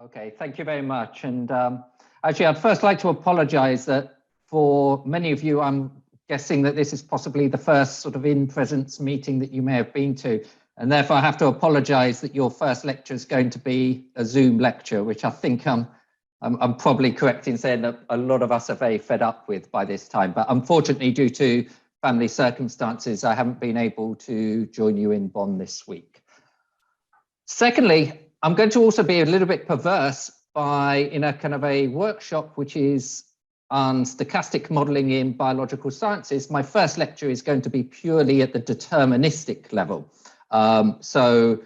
Okay, thank you very much. And actually, I'd first like to apologize that for many of you, I'm guessing that this is possibly the first sort of in-presence meeting that you may have been to. And therefore, I have to apologize that your first lecture is going to be a Zoom lecture, which I think I'm probably correct in saying that a lot of us are very fed up with by this time. But unfortunately, due to family circumstances, I haven't been able to join you in Bonn this week. Secondly, I'm going to also be a little bit perverse in a kind of a workshop, which is on stochastic modeling in biological sciences. My first lecture is going to be purely at the deterministic level. So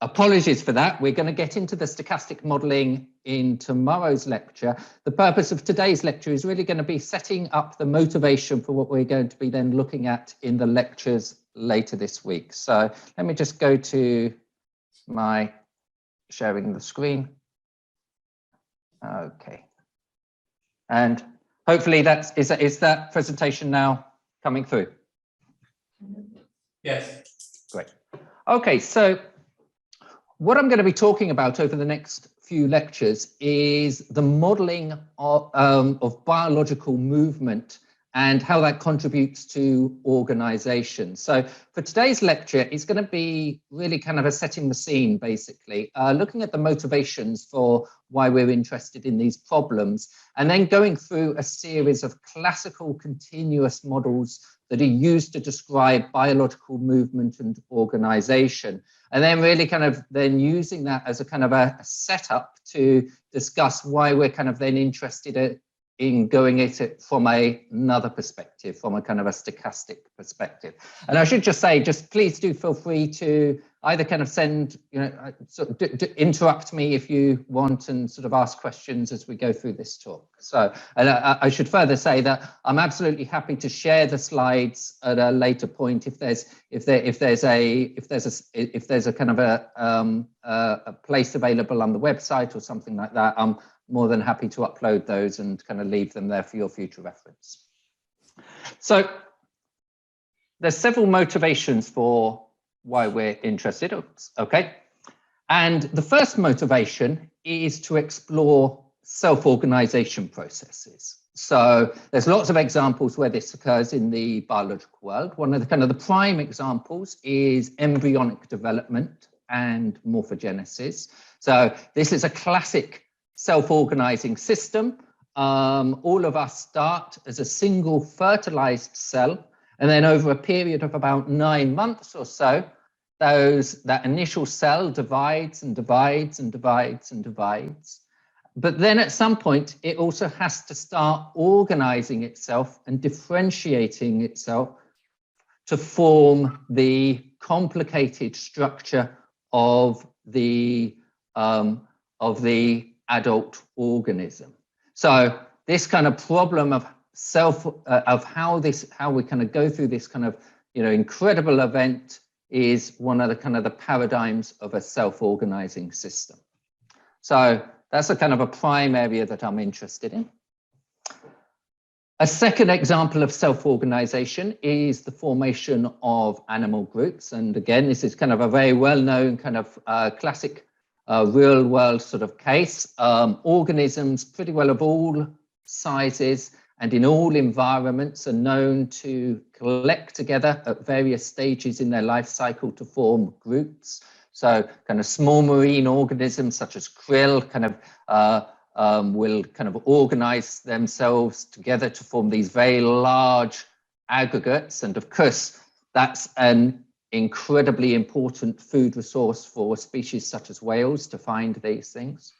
apologies for that. We're going to get into the stochastic modeling in tomorrow's lecture. The purpose of today's lecture is really going to be setting up the motivation for what we're going to be then looking at in the lectures later this week. So let me just go to my sharing the screen. Okay. And hopefully is that presentation now coming through? Yes. Great. Okay, so what I'm going to be talking about over the next few lectures is the modeling of biological movement and how that contributes to organization. So for today's lecture, it's going to be really kind of a setting the scene, basically, looking at the motivations for why we're interested in these problems, and then going through a series of classical continuous models that are used to describe biological movement and organization, and then really kind of then using that as a kind of a setup to discuss why we're kind of then interested in going at it from another perspective, from a kind of a stochastic perspective. And I should just say, just please do feel free to either kind of send, sort of interrupt me if you want and sort of ask questions as we go through this talk. So, and I should further say that I'm absolutely happy to share the slides at a later point if there's a kind of a place available on the website or something like that. I'm more than happy to upload those and kind of leave them there for your future reference. So there's several motivations for why we're interested. Oops, okay. And the first motivation is to explore self-organization processes. So there's lots of examples where this occurs in the biological world. One of the kind of the prime examples is embryonic development and morphogenesis. So this is a classic self-organizing system. All of us start as a single fertilized cell, and then over a period of about 9 months or so, that initial cell divides and divides and divides and divides. But then at some point, it also has to start organizing itself and differentiating itself to form the complicated structure of the adult organism. So this kind of problem of how we kind of go through this kind of incredible event is one of the kind of the paradigms of a self-organizing system. So that's a kind of a prime area that I'm interested in. A second example of self-organization is the formation of animal groups. And again, this is kind of a very well-known kind of classic real world sort of case. Organisms pretty well of all sizes and in all environments are known to collect together at various stages in their life cycle to form groups. So kind of small marine organisms such as krill kind of will kind of organize themselves together to form these very large aggregates. And of course, that's an incredibly important food resource for species such as whales to find these things.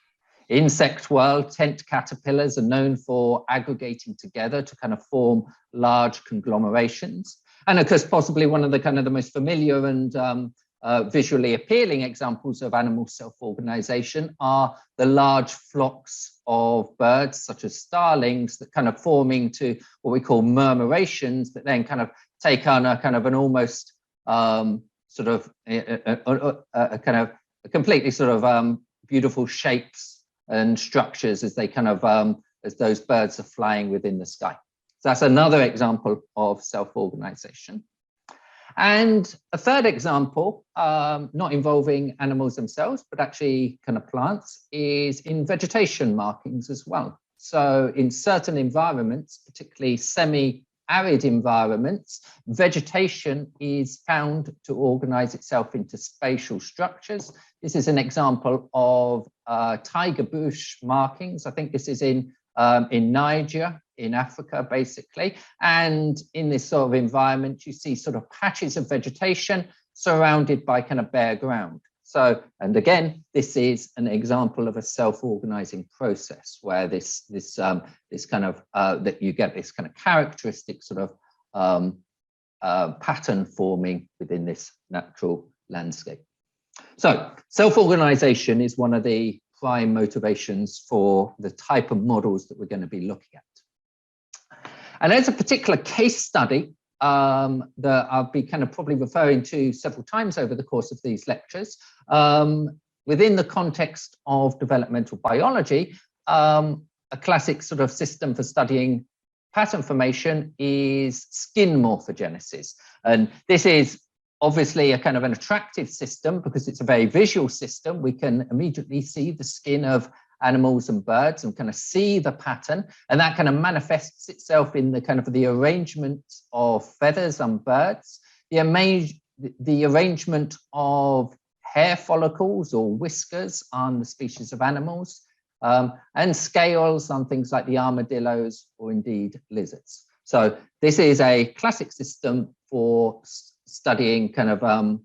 Insect world, tent caterpillars are known for aggregating together to kind of form large conglomerations. And of course, possibly one of the kind of the most familiar and visually appealing examples of animal self-organization are the large flocks of birds, such as starlings, that kind of form into what we call murmurations, that then kind of take on a kind of an almost sort of a kind of a completely sort of beautiful shapes and structures as they kind of as those birds are flying within the sky. So that's another example of self-organization. And a third example, not involving animals themselves, but actually kind of plants, is in vegetation markings as well. So in certain environments, particularly semi-arid environments, vegetation is found to organize itself into spatial structures. This is an example of tiger bush markings. I think this is in Niger, in Africa, basically. And in this sort of environment, you see sort of patches of vegetation surrounded by kind of bare ground. So, and again, this is an example of a self-organizing process where this kind of that you get this kind of characteristic sort of pattern forming within this natural landscape. So, self-organization is one of the prime motivations for the type of models that we're going to be looking at. And there's a particular case study that I'll be kind of probably referring to several times over the course of these lectures. Within the context of developmental biology, a classic sort of system for studying pattern formation is skin morphogenesis. And this is obviously a kind of an attractive system because it's a very visual system. We can immediately see the skin of animals and birds and kind of see the pattern, and that kind of manifests itself in the kind of the arrangement of feathers on birds, the arrangement of hair follicles or whiskers on the species of animals, and scales on things like the armadillos or indeed lizards. So this is a classic system for studying kind of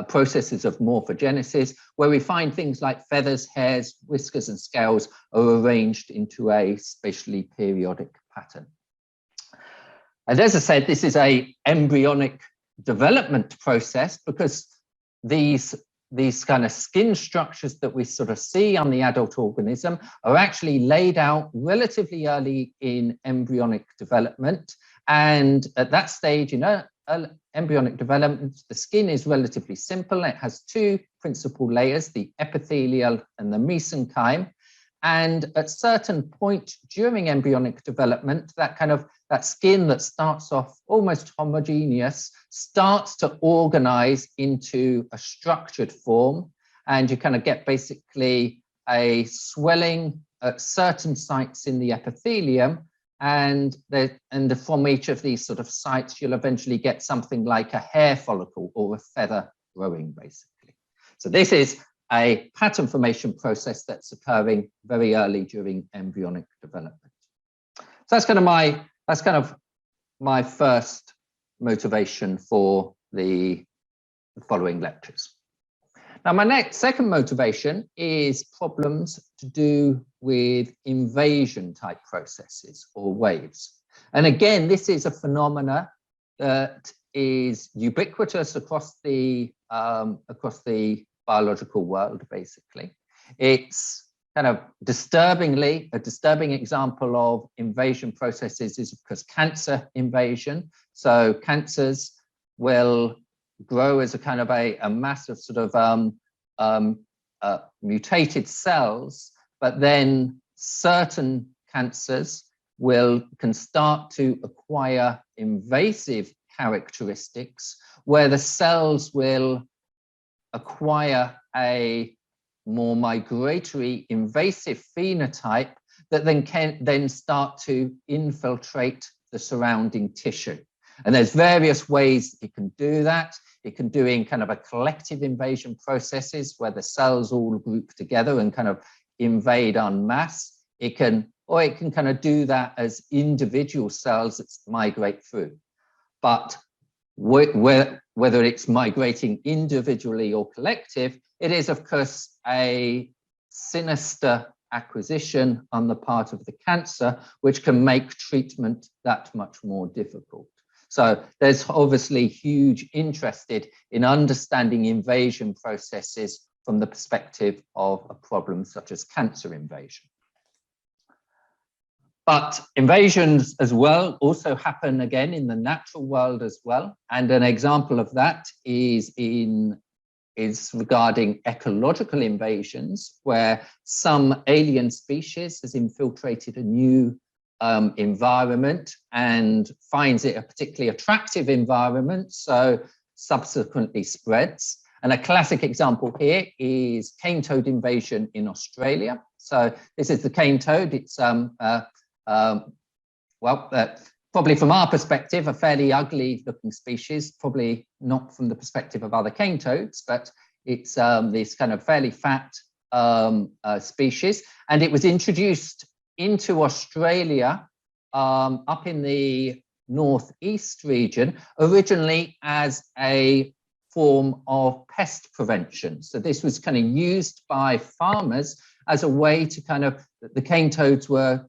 processes of morphogenesis, where we find things like feathers, hairs, whiskers, and scales are arranged into a spatially periodic pattern. And as I said, this is a embryonic development process because these kind of skin structures that we sort of see on the adult organism are actually laid out relatively early in embryonic development. And at that stage, embryonic development, the skin is relatively simple. It has two principal layers, the epithelial and the mesenchyme. And at a certain point during embryonic development, that skin that starts off almost homogeneous starts to organize into a structured form. And you kind of get basically a swelling at certain sites in the epithelium. And from each of these sort of sites, you'll eventually get something like a hair follicle or a feather growing, basically. So this is a pattern formation process that's occurring very early during embryonic development. So that's kind of my first motivation for the following lectures. Now, my second motivation is problems to do with invasion type processes or waves. And again, this is a phenomena that is ubiquitous across the biological world, basically. It's kind of a disturbing example of invasion processes is, of course, cancer invasion. So cancers will grow as a kind of a mass of sort of mutated cells, but then certain cancers can start to acquire invasive characteristics where the cells will acquire a more migratory invasive phenotype that then can start to infiltrate the surrounding tissue. And there's various ways it can do that. It can do in kind of a collective invasion processes where the cells all group together and kind of invade en masse. Or it can kind of do that as individual cells that migrate through. But whether it's migrating individually or collective, it is, of course, a sinister acquisition on the part of the cancer, which can make treatment that much more difficult. So there's obviously huge interest in understanding invasion processes from the perspective of a problem such as cancer invasion. But invasions as well also happen again in the natural world as well. And an example of that is regarding ecological invasions, where some alien species has infiltrated a new environment and finds it a particularly attractive environment, so subsequently spreads. And a classic example here is cane toad invasion in Australia. So this is the cane toad. It's probably from our perspective, a fairly ugly looking species, probably not from the perspective of other cane toads, but it's this kind of fairly fat species. And it was introduced into Australia up in the northeast region, originally as a form of pest prevention. So this was kind of used by farmers as a way to kind of, the cane toads were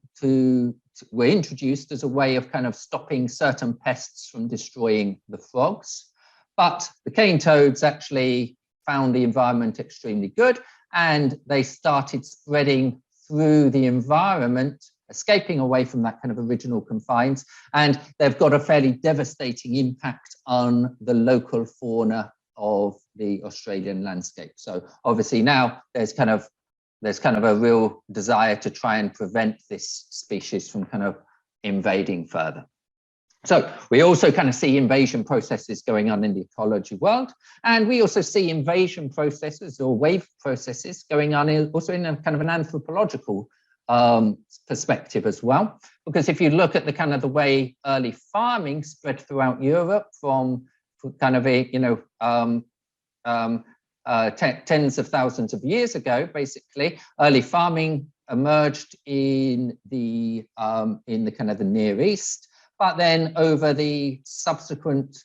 introduced as a way of kind of stopping certain pests from destroying the frogs. But the cane toads actually found the environment extremely good, and they started spreading through the environment, escaping away from that kind of original confines, and they've got a fairly devastating impact on the local fauna of the Australian landscape. So obviously now there's kind of a real desire to try and prevent this species from kind of invading further. So we also kind of see invasion processes going on in the ecology world, and we also see invasion processes or wave processes going on also in a kind of an anthropological perspective as well. Because if you look at the kind of the way early farming spread throughout Europe from kind of a, tens of thousands of years ago, basically, early farming emerged in the kind of the Near East. But then over the subsequent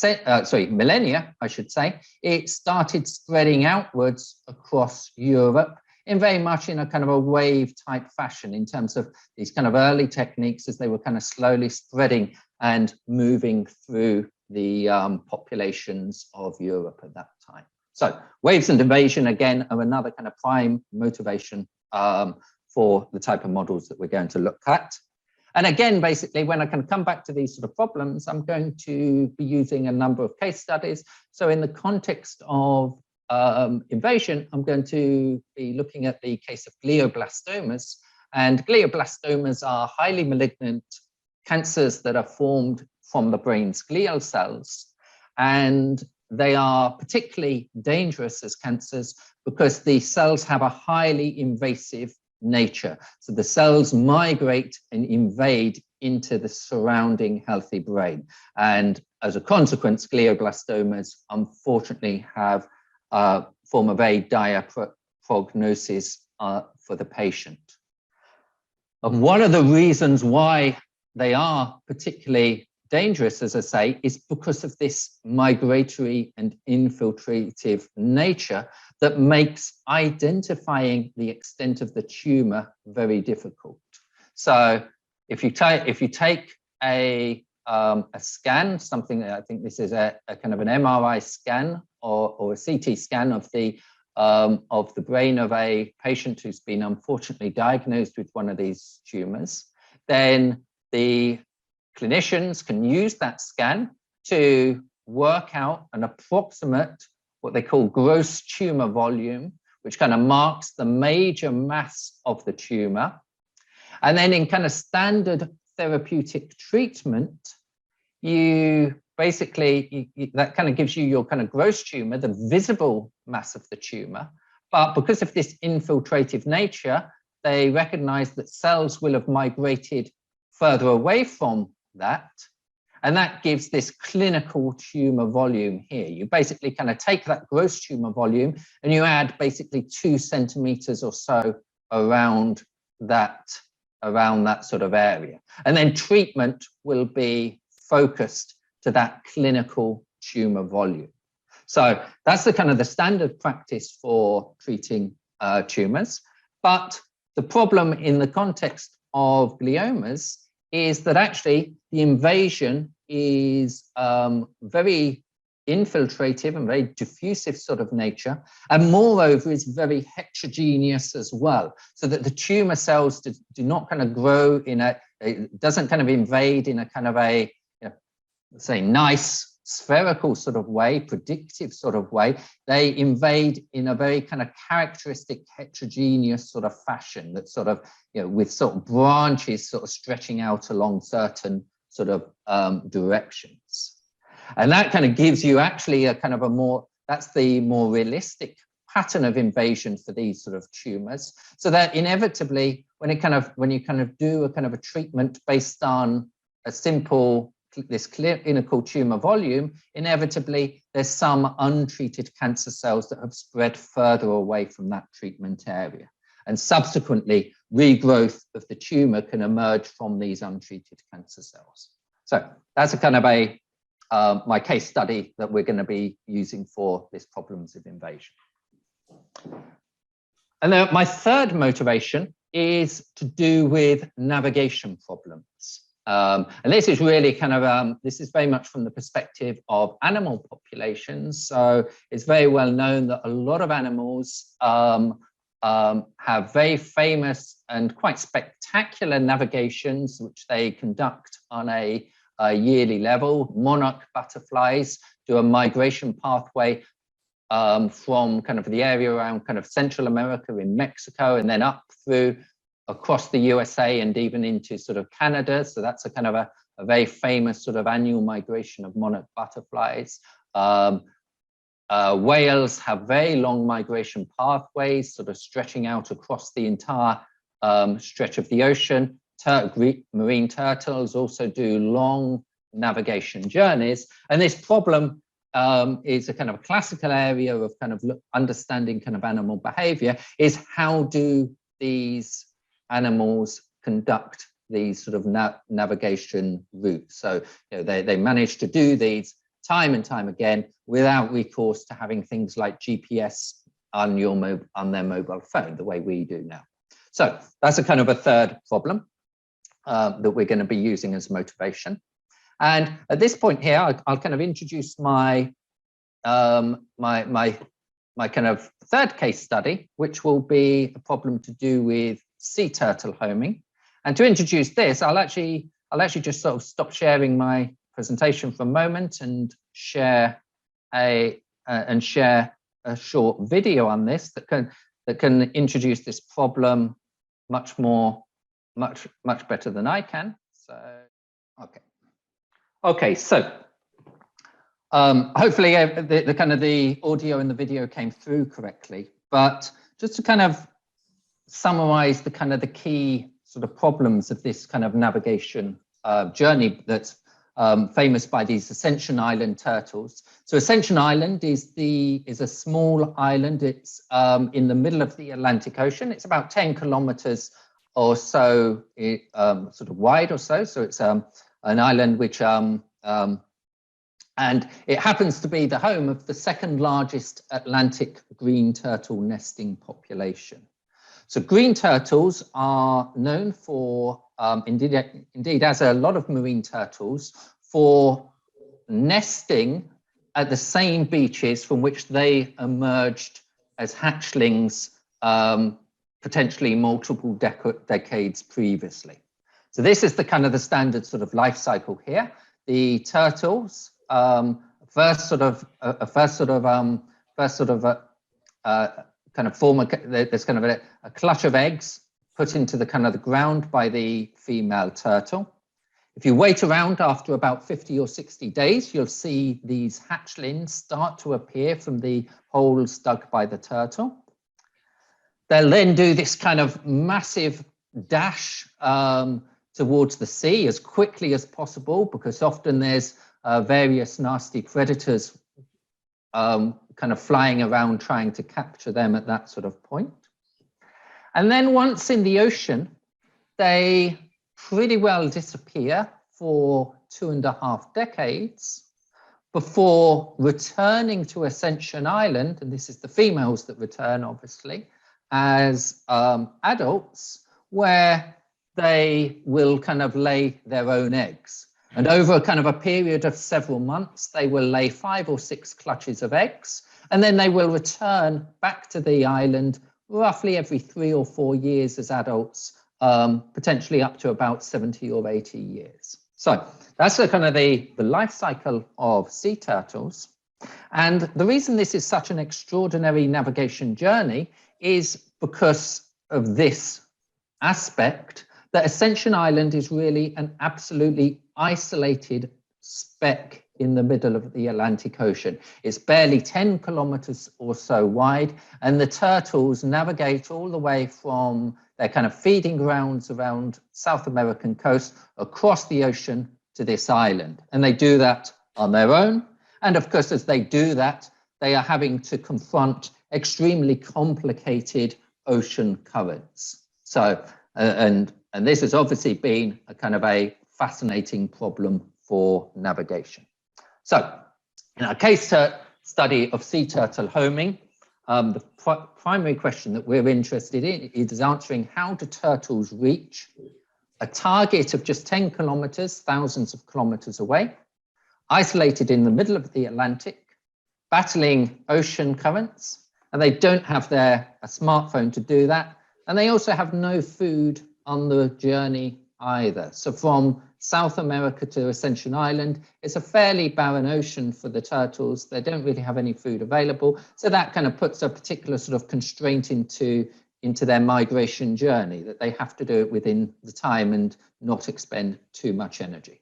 millennia, I should say, it started spreading outwards across Europe in very much in a kind of a wave type fashion in terms of these kind of early techniques as they were kind of slowly spreading and moving through the populations of Europe at that time. So waves and invasion, again, are another kind of prime motivation for the type of models that we're going to look at. And again, basically, when I can come back to these sort of problems, I'm going to be using a number of case studies. So in the context of invasion, I'm going to be looking at the case of glioblastomas. And glioblastomas are highly malignant cancers that are formed from the brain's glial cells. And they are particularly dangerous as cancers because the cells have a highly invasive nature. So the cells migrate and invade into the surrounding healthy brain. And as a consequence, glioblastomas unfortunately have form a very dire prognosis for the patient. And one of the reasons why they are particularly dangerous, as I say, is because of this migratory and infiltrative nature that makes identifying the extent of the tumor very difficult. So if you take a scan, something that I think this is a kind of an MRI scan or a CT scan of the brain of a patient who's been unfortunately diagnosed with one of these tumors, then the clinicians can use that scan to work out an approximate, what they call gross tumor volume, which kind of marks the major mass of the tumor. And then in kind of standard therapeutic treatment, you basically, that kind of gives you your kind of gross tumor, the visible mass of the tumor. But because of this infiltrative nature, they recognize that cells will have migrated further away from that. And that gives this clinical tumor volume here. You basically kind of take that gross tumor volume and you add basically 2 centimeters or so around that sort of area. And then treatment will be focused to that clinical tumor volume. So that's the kind of the standard practice for treating tumors. But the problem in the context of gliomas is that actually the invasion is very infiltrative and very diffusive sort of nature, and moreover is very heterogeneous as well, so that the tumor cells do not kind of grow in it doesn't kind of invade in a kind of a, say, nice spherical sort of way, predictive sort of way. They invade in a very kind of characteristic heterogeneous sort of fashion that sort of, with sort of branches sort of stretching out along certain sort of directions. And that kind of gives you actually a kind of that's the more realistic pattern of invasion for these sort of tumors. So that inevitably, when you kind of do a kind of a treatment based on a simple, this clinical tumor volume, inevitably there's some untreated cancer cells that have spread further away from that treatment area. And subsequently, regrowth of the tumor can emerge from these untreated cancer cells. So that's a kind of my case study that we're going to be using for this problems of invasion. And then my third motivation is to do with navigation problems. And this is really kind of, this is very much from the perspective of animal populations. So it's very well known that a lot of animals have very famous and quite spectacular navigations, which they conduct on a yearly level. Monarch butterflies do a migration pathway from kind of the area around kind of Central America in Mexico, and then up through across the USA and even into sort of Canada. So that's a kind of a very famous sort of annual migration of monarch butterflies. Whales have very long migration pathways, sort of stretching out across the entire stretch of the ocean. Marine turtles also do long navigation journeys. And this problem is a kind of a classical area of kind of understanding kind of animal behavior, is how do these animals conduct these sort of navigation routes. So they manage to do these time and time again without recourse to having things like GPS on their mobile phone, the way we do now. So that's a kind of a third problem that we're going to be using as motivation. And at this point here, I'll kind of introduce my my kind of third case study, which will be a problem to do with sea turtle homing. And to introduce this, I'll actually just sort of stop sharing my presentation for a moment and share a short video on this that can introduce this problem much better than I can. So okay, so hopefully the kind of the audio and the video came through correctly, but just to kind of summarize the kind of the key sort of problems of this kind of navigation journey that's famous by these Ascension Island turtles. So Ascension Island is a small island. It's in the middle of the Atlantic Ocean. It's about 10 kilometers or so sort of wide or so. So it's an island which and it happens to be the home of the second largest Atlantic green turtle nesting population. So green turtles are known for, indeed, as a lot of marine turtles, for nesting at the same beaches from which they emerged as hatchlings, potentially multiple decades previously. So this is the kind of the standard sort of life cycle here. The turtles first sort of kind of form there's kind of a clutch of eggs put into the kind of the ground by the female turtle. If you wait around after about 50 or 60 days, you'll see these hatchlings start to appear from the holes dug by the turtle. They'll then do this kind of massive dash towards the sea as quickly as possible, because often there's various nasty predators kind of flying around trying to capture them at that sort of point. And then once in the ocean, they pretty well disappear for 2.5 decades before returning to Ascension Island, and this is the females that return, obviously, as adults, where they will kind of lay their own eggs. And over a kind of a period of several months, they will lay 5 or 6 clutches of eggs, and then they will return back to the island roughly every 3 or 4 years as adults, potentially up to about 70 or 80 years. So that's the kind of the life cycle of sea turtles. And the reason this is such an extraordinary navigation journey is because of this aspect, that Ascension Island is really an absolutely isolated speck in the middle of the Atlantic Ocean. It's barely 10 kilometers or so wide, and the turtles navigate all the way from their kind of feeding grounds around South American coast across the ocean to this island. And they do that on their own. And of course, as they do that, they are having to confront extremely complicated ocean currents. So, and this has obviously been a kind of a fascinating problem for navigation. So, in our case study of sea turtle homing, the primary question that we're interested in is answering how do turtles reach a target of just 10 kilometers, thousands of kilometers away, isolated in the middle of the Atlantic, battling ocean currents, and they don't have a smartphone to do that. And they also have no food on the journey either. So from South America to Ascension Island, it's a fairly barren ocean for the turtles. They don't really have any food available. So that kind of puts a particular sort of constraint into their migration journey, that they have to do it within the time and not expend too much energy.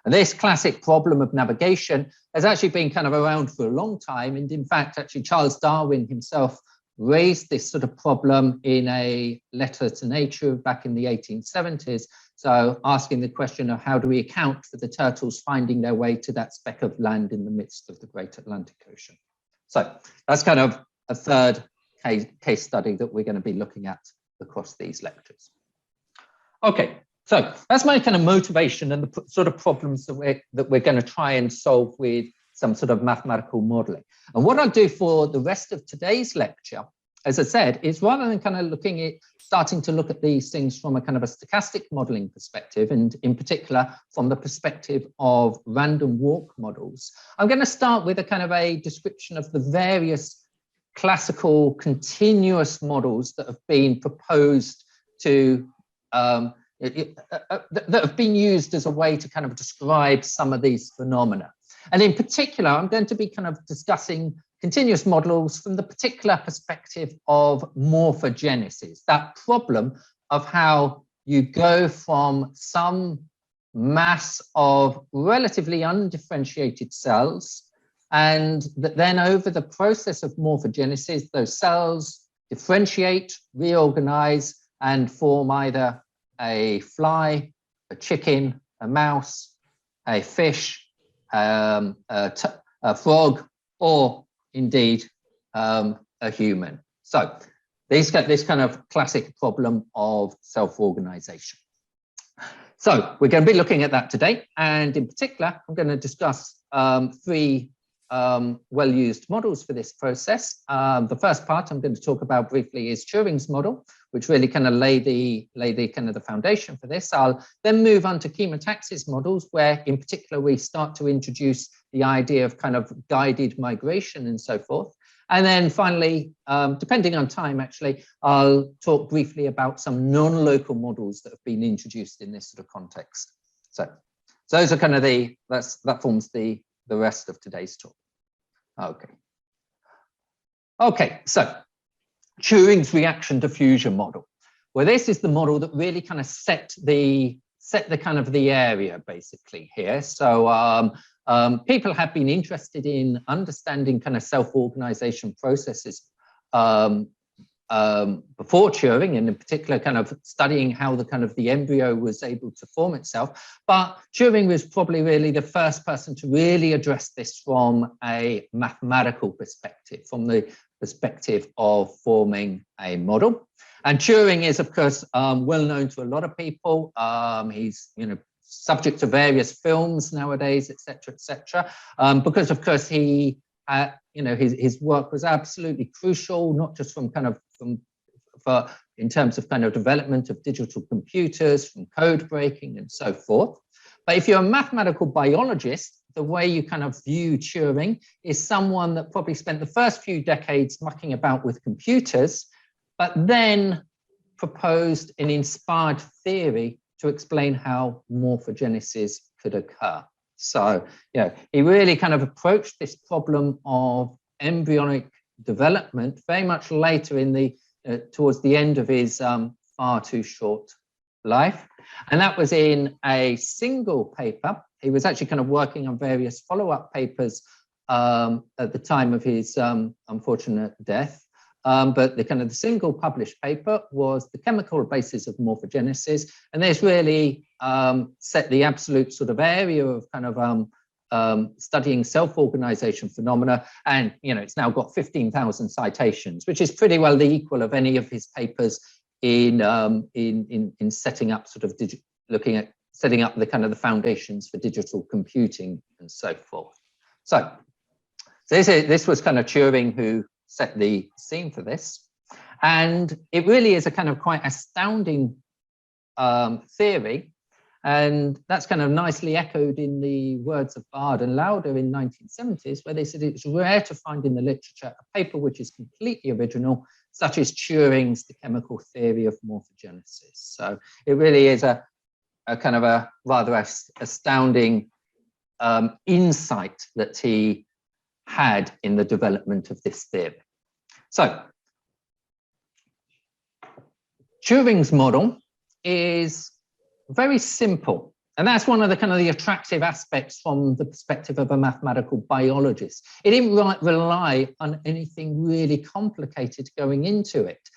And this classic problem of navigation has actually been kind of around for a long time. And in fact, actually, Charles Darwin himself raised this sort of problem in a letter to Nature back in the 1870s. So asking the question of how do we account for the turtles finding their way to that speck of land in the midst of the Great Atlantic Ocean. So that's kind of a third case study that we're going to be looking at across these lectures. Okay, so that's my kind of motivation and the sort of problems that we're going to try and solve with some sort of mathematical modeling. And what I'll do for the rest of today's lecture, as I said, is rather than kind of starting to look at these things from a kind of a stochastic modeling perspective, and in particular from the perspective of random walk models, I'm going to start with a kind of a description of the various classical continuous models that have been proposed to that have been used as a way to kind of describe some of these phenomena. And in particular, I'm going to be kind of discussing continuous models from the particular perspective of morphogenesis, that problem of how you go from some mass of relatively undifferentiated cells, and that then over the process of morphogenesis, those cells differentiate, reorganize, and form either a fly, a chicken, a mouse, a fish, a frog, or indeed a human. So these get this kind of classic problem of self-organization. So we're going to be looking at that today, and in particular, I'm going to discuss three well-used models for this process. The first part I'm going to talk about briefly is Turing's model, which really kind of lay the kind of the foundation for this. I'll then move on to chemotaxis models, where in particular we start to introduce the idea of kind of guided migration and so forth. And then finally, depending on time, actually, I'll talk briefly about some non-local models that have been introduced in this sort of context. So those are kind of that forms the rest of today's talk. Okay, so Turing's reaction-diffusion model. Well, this is the model that really kind of set the kind of the area basically here. So people have been interested in understanding kind of self-organization processes before Turing, and in particular kind of studying how the embryo was able to form itself. But Turing was probably really the first person to really address this from a mathematical perspective, from the perspective of forming a model. And Turing is, of course, well known to a lot of people. He's, subject to various films nowadays, etc., because of course he, his work was absolutely crucial, not just from in terms of kind of development of digital computers, from code breaking and so forth. But if you're a mathematical biologist, the way you kind of view Turing is someone that probably spent the first few decades mucking about with computers, but then proposed an inspired theory to explain how morphogenesis could occur. So, he really kind of approached this problem of embryonic development very much later in the towards the end of his far too short life, and that was in a single paper. He was actually kind of working on various follow-up papers at the time of his unfortunate death. But the single published paper was The Chemical Basis of Morphogenesis, and this really set the absolute sort of area of kind of studying self-organization phenomena, and it's now got 15,000 citations, which is pretty well the equal of any of his papers in setting up sort of looking at setting up the foundations for digital computing and so forth. So this was kind of Turing who set the scene for this, and it really is a kind of quite astounding theory, and that's kind of nicely echoed in the words of Bard and Lauder in 1970s, where they said it's rare to find in the literature a paper which is completely original, such as Turing's The Chemical Theory of Morphogenesis. So it really is a kind of a rather astounding insight that he had in the development of this theory. So Turing's model is very simple, and that's one of the attractive aspects from the perspective of a mathematical biologist. It didn't rely on anything really complicated going into it.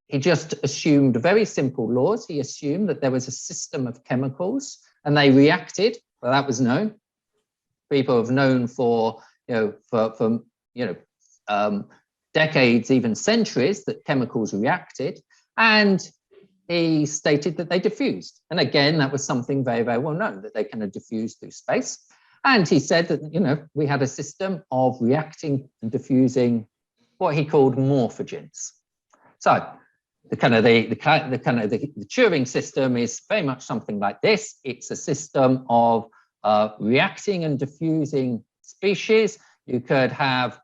He just assumed very simple laws. He assumed that there was a system of chemicals and they reacted. Well, that was known. People have known for decades, even centuries, that chemicals reacted, and he stated that they diffused. And again, that was something very, very well known, that they kind of diffuse through space. And he said that we had a system of reacting and diffusing what he called morphogens. So the Turing system is very much something like this. It's a system of reacting and diffusing species. You could have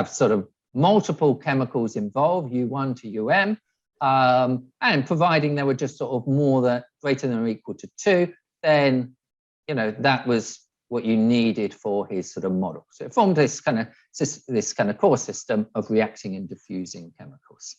sort of multiple chemicals involved, U1 to UM, and providing they were just sort of greater than or equal to 2, then that was what you needed for his sort of model. So it formed this kind of core system of reacting and diffusing chemicals.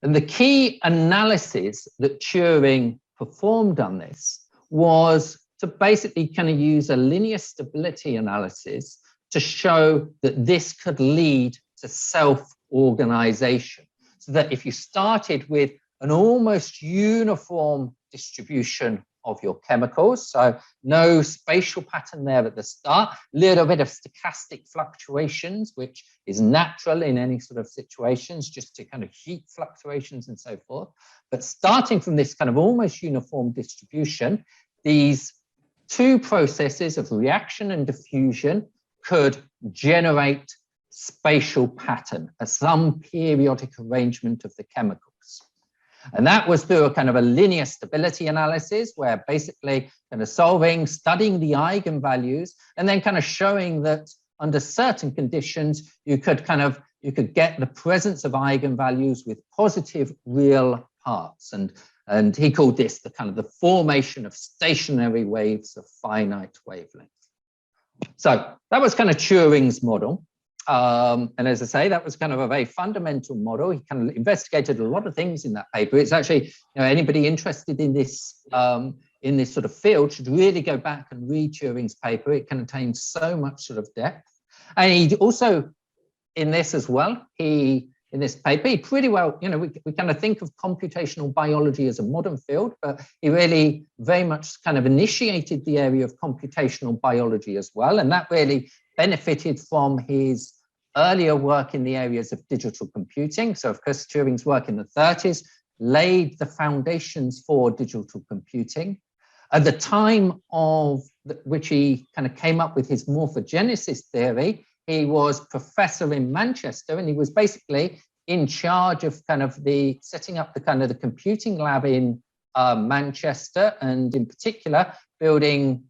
And the key analysis that Turing performed on this was to basically kind of use a linear stability analysis to show that this could lead to self-organization. So that if you started with an almost uniform distribution of your chemicals, so no spatial pattern there at the start, little bit of stochastic fluctuations, which is natural in any sort of situations, just to kind of heat fluctuations and so forth. But starting from this kind of almost uniform distribution, these two processes of reaction and diffusion could generate spatial pattern, some periodic arrangement of the chemicals. And that was through a kind of a linear stability analysis, where basically kind of studying the eigenvalues, and then kind of showing that under certain conditions, you could get the presence of eigenvalues with positive real parts. And he called this the formation of stationary waves of finite wavelength. So that was kind of Turing's model. And as I say, that was kind of a very fundamental model. He kind of investigated a lot of things in that paper. It's actually, anybody interested in this sort of field should really go back and read Turing's paper. It contains so much sort of depth. And he also, in this as well, in this paper, he pretty well, we kind of think of computational biology as a modern field, but he really very much kind of initiated the area of computational biology as well. And that really benefited from his earlier work in the areas of digital computing. So of course, Turing's work in the 30s laid the foundations for digital computing. At the time of which he kind of came up with his morphogenesis theory, he was professor in Manchester, and he was basically in charge of setting up the computing lab in Manchester, and in particular building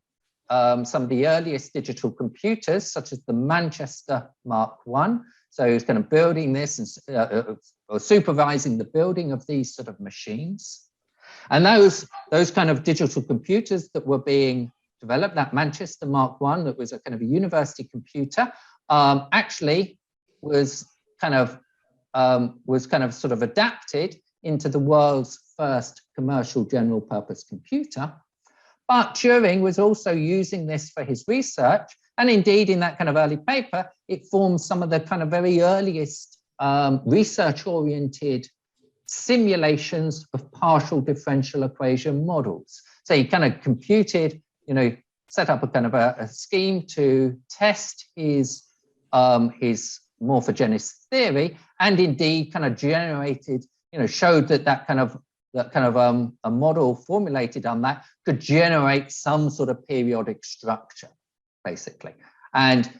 some of the earliest digital computers, such as the Manchester Mark I. So he was kind of building this and or supervising the building of these sort of machines. And those kind of digital computers that were being developed, that Manchester Mark I, that was a kind of a university computer, actually was kind of sort of adapted into the world's first commercial general purpose computer. But Turing was also using this for his research. And indeed, in that kind of early paper, it forms some of the kind of very earliest research-oriented simulations of partial differential equation models. So he kind of computed, set up a kind of a scheme to test his morphogenesis theory, and indeed kind of generated, showed that kind of a model formulated on that could generate some sort of periodic structure, basically. And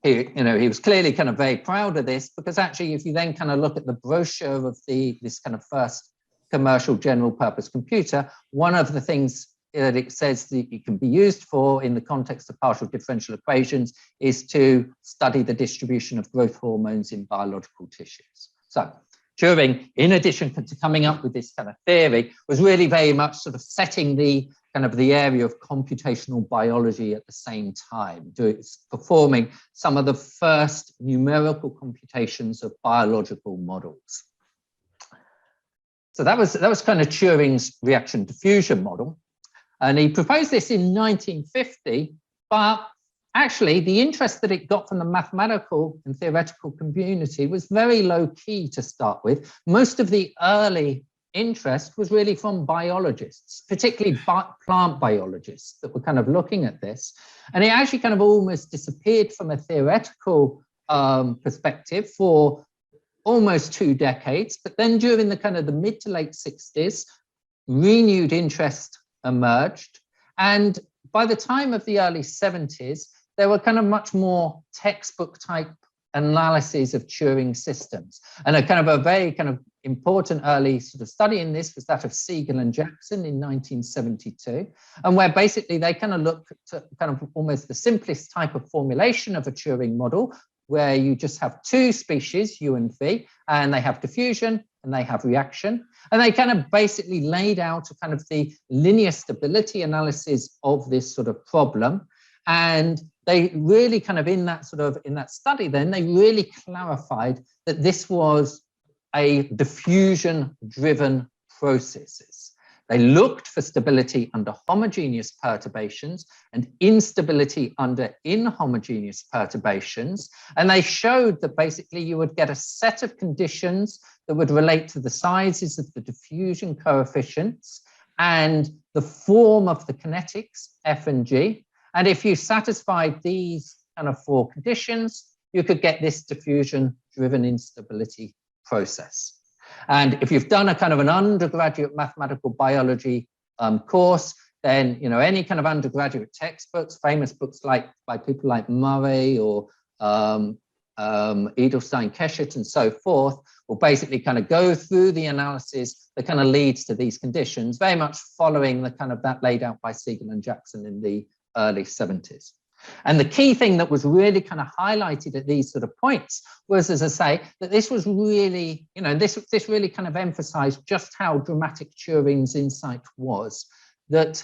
he was clearly kind of very proud of this, because actually, if you then kind of look at the brochure of this kind of first commercial general purpose computer, one of the things that it says that it can be used for in the context of partial differential equations is to study the distribution of growth hormones in biological tissues. So Turing, in addition to coming up with this kind of theory, was really very much sort of setting the area of computational biology at the same time, performing some of the first numerical computations of biological models. So that was kind of Turing's reaction diffusion model. And he proposed this in 1950, but actually the interest that it got from the mathematical and theoretical community was very low key to start with. Most of the early interest was really from biologists, particularly plant biologists that were kind of looking at this. And it actually kind of almost disappeared from a theoretical perspective for almost 2 decades. But then during the kind of the mid to late 60s, renewed interest emerged. And by the time of the early 70s, there were kind of much more textbook type analyses of Turing systems. And a kind of a very kind of important early sort of study in this was that of Siegel and Jackson in 1972, and where basically they kind of looked at kind of almost the simplest type of formulation of a Turing model, where you just have 2 species, U and V, and they have diffusion and they have reaction. And they kind of basically laid out a kind of the linear stability analysis of this sort of problem. And they really kind of in that study, then they really clarified that this was a diffusion-driven processes. They looked for stability under homogeneous perturbations and instability under inhomogeneous perturbations. And they showed that basically you would get a set of conditions that would relate to the sizes of the diffusion coefficients and the form of the kinetics, F and G. And if you satisfied these kind of 4 conditions, you could get this diffusion-driven instability process. And if you've done a kind of an undergraduate mathematical biology course, then any kind of undergraduate textbooks, famous books by people like Murray or Edelstein, Keshet, and so forth, will basically kind of go through the analysis that kind of leads to these conditions, very much following the kind of that laid out by Siegel and Jackson in the early 70s. And the key thing that was really kind of highlighted at these sort of points was, as I say, that this was really, this really kind of emphasized just how dramatic Turing's insight was, that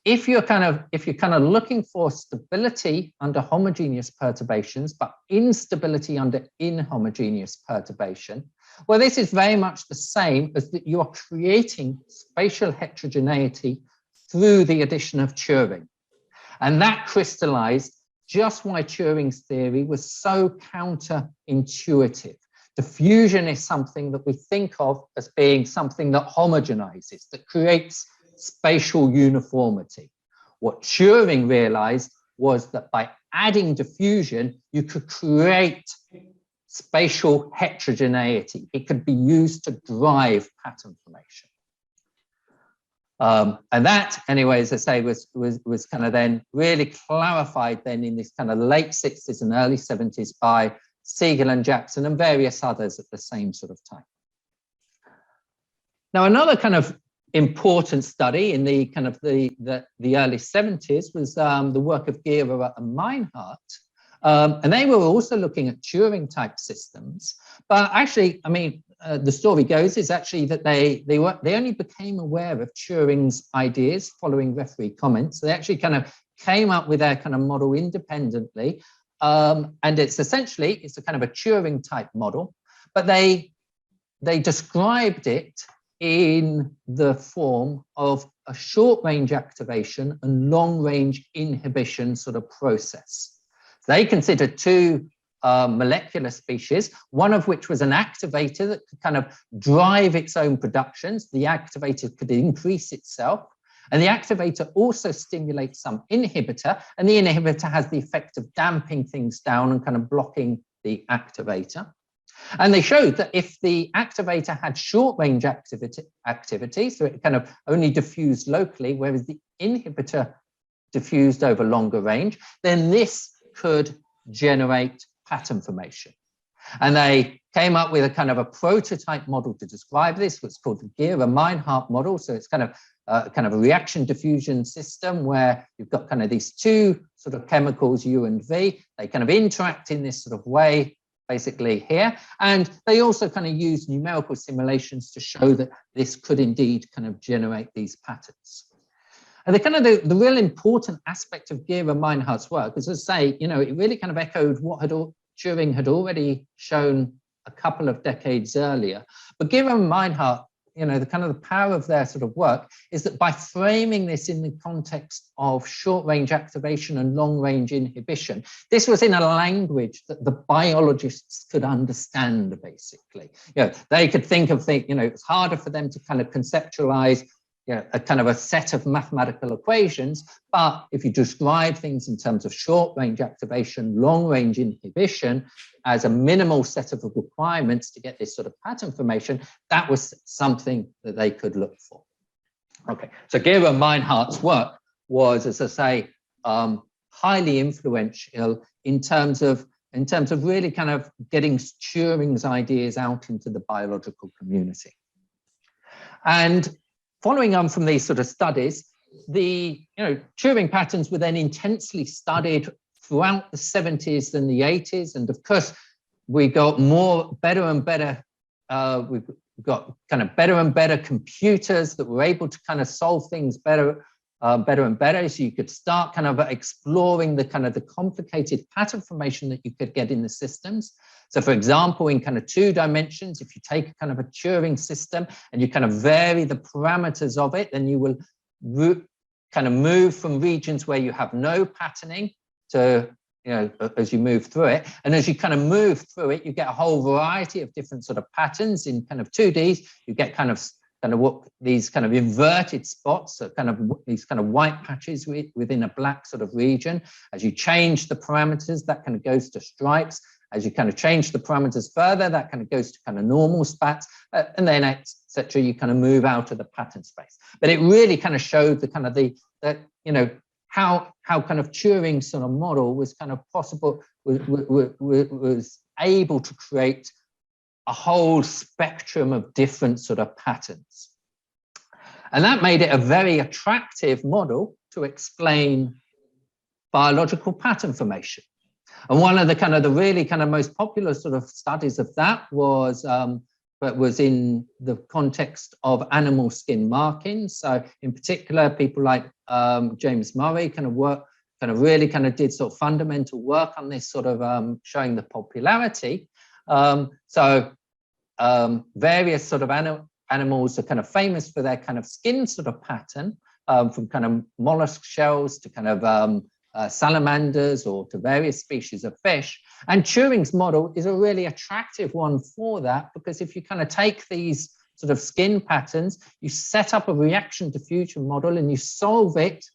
if you're kind of looking for stability under homogeneous perturbations, but instability under inhomogeneous perturbation, well, this is very much the same as that you are creating spatial heterogeneity through the addition of Turing. And that crystallized just why Turing's theory was so counterintuitive. Diffusion is something that we think of as being something that homogenizes, that creates spatial uniformity. What Turing realized was that by adding diffusion, you could create spatial heterogeneity. It could be used to drive pattern formation. And that, anyway, as I say, was kind of then really clarified then in this kind of late 60s and early 70s by Siegel and Jackson and various others at the same sort of time. Now, another kind of important study in the kind of the early 70s was the work of Gierer and Meinhardt. And they were also looking at Turing type systems, but actually, I mean, the story goes is actually that they only became aware of Turing's ideas following referee comments. They actually kind of came up with their kind of model independently, and it's a kind of a Turing type model, but they described it in the form of a short range activation and long range inhibition sort of process. They considered two molecular species, one of which was an activator that could kind of drive its own productions. The activator could increase itself, and the activator also stimulates some inhibitor, and the inhibitor has the effect of damping things down and kind of blocking the activator. And they showed that if the activator had short range activity, so it kind of only diffused locally, whereas the inhibitor diffused over longer range, then this could generate pattern formation. And they came up with a kind of a prototype model to describe this, what's called the Gerer-Meinhardt model. So it's kind of a reaction diffusion system where you've got kind of these two sort of chemicals, U and V. They kind of interact in this sort of way, basically here. And they also kind of use numerical simulations to show that this could indeed kind of generate these patterns. And the real important aspect of Gerer-Meinhardt's work is, as I say, it really kind of echoed what Turing had already shown a couple of decades earlier. But Gerer-Meinhardt, the power of their sort of work is that by framing this in the context of short range activation and long range inhibition, this was in a language that the biologists could understand, basically. They could think of things, it's harder for them to kind of conceptualize a kind of a set of mathematical equations, but if you describe things in terms of short range activation, long range inhibition as a minimal set of requirements to get this sort of pattern formation, that was something that they could look for. Okay, so Gerer-Meinhardt's work was, as I say, highly influential in terms of really kind of getting Turing's ideas out into the biological community. And following on from these sort of studies, the Turing patterns were then intensely studied throughout the 70s and the 80s, and of course we got better and better. We've got kind of better and better computers that were able to kind of solve things better and better. So you could start kind of exploring the kind of the complicated pattern formation that you could get in the systems. So for example, in kind of 2 dimensions, if you take kind of a Turing system and you kind of vary the parameters of it, then you will kind of move from regions where you have no patterning to, as you move through it. And as you kind of move through it, you get a whole variety of different sort of patterns. In kind of 2Ds, you get kind of what these kind of inverted spots, so kind of these kind of white patches within a black sort of region. As you change the parameters, that kind of goes to stripes. As you kind of change the parameters further, that kind of goes to kind of normal spats, and then etc. You kind of move out of the pattern space. But it really kind of showed the kind of how kind of Turing's sort of model was kind of possible, was able to create a whole spectrum of different sort of patterns. And that made it a very attractive model to explain biological pattern formation. And one of the kind of the really kind of most popular sort of studies of that was in the context of animal skin markings. So in particular, people like James Murray really did sort of fundamental work on this sort of showing the popularity. Various sort of animals are kind of famous for their kind of skin sort of pattern, from kind of mollusk shells to kind of salamanders or to various species of fish. And Turing's model is a really attractive one for that, because if you kind of take these sort of skin patterns, you set up a reaction diffusion model and you solve it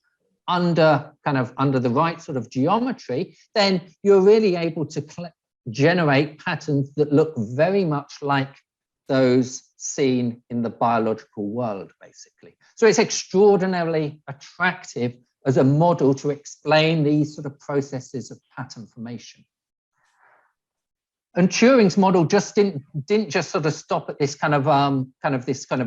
under the right sort of geometry, then you're really able to generate patterns that look very much like those seen in the biological world, basically. So it's extraordinarily attractive as a model to explain these sort of processes of pattern formation. And Turing's model just didn't just sort of stop at this kind of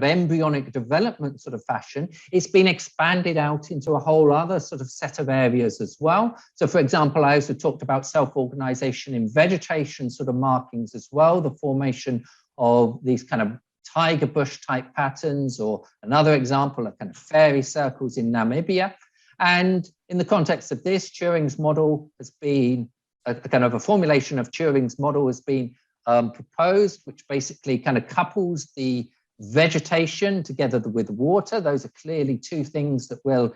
embryonic development sort of fashion. It's been expanded out into a whole other sort of set of areas as well. So for example, I also talked about self-organization in vegetation sort of markings as well, the formation of these kind of tiger bush type patterns, or another example of kind of fairy circles in Namibia. And in the context of this, Turing's model has been a kind of a formulation of Turing's model has been proposed, which basically kind of couples the vegetation together with water. Those are clearly two things that will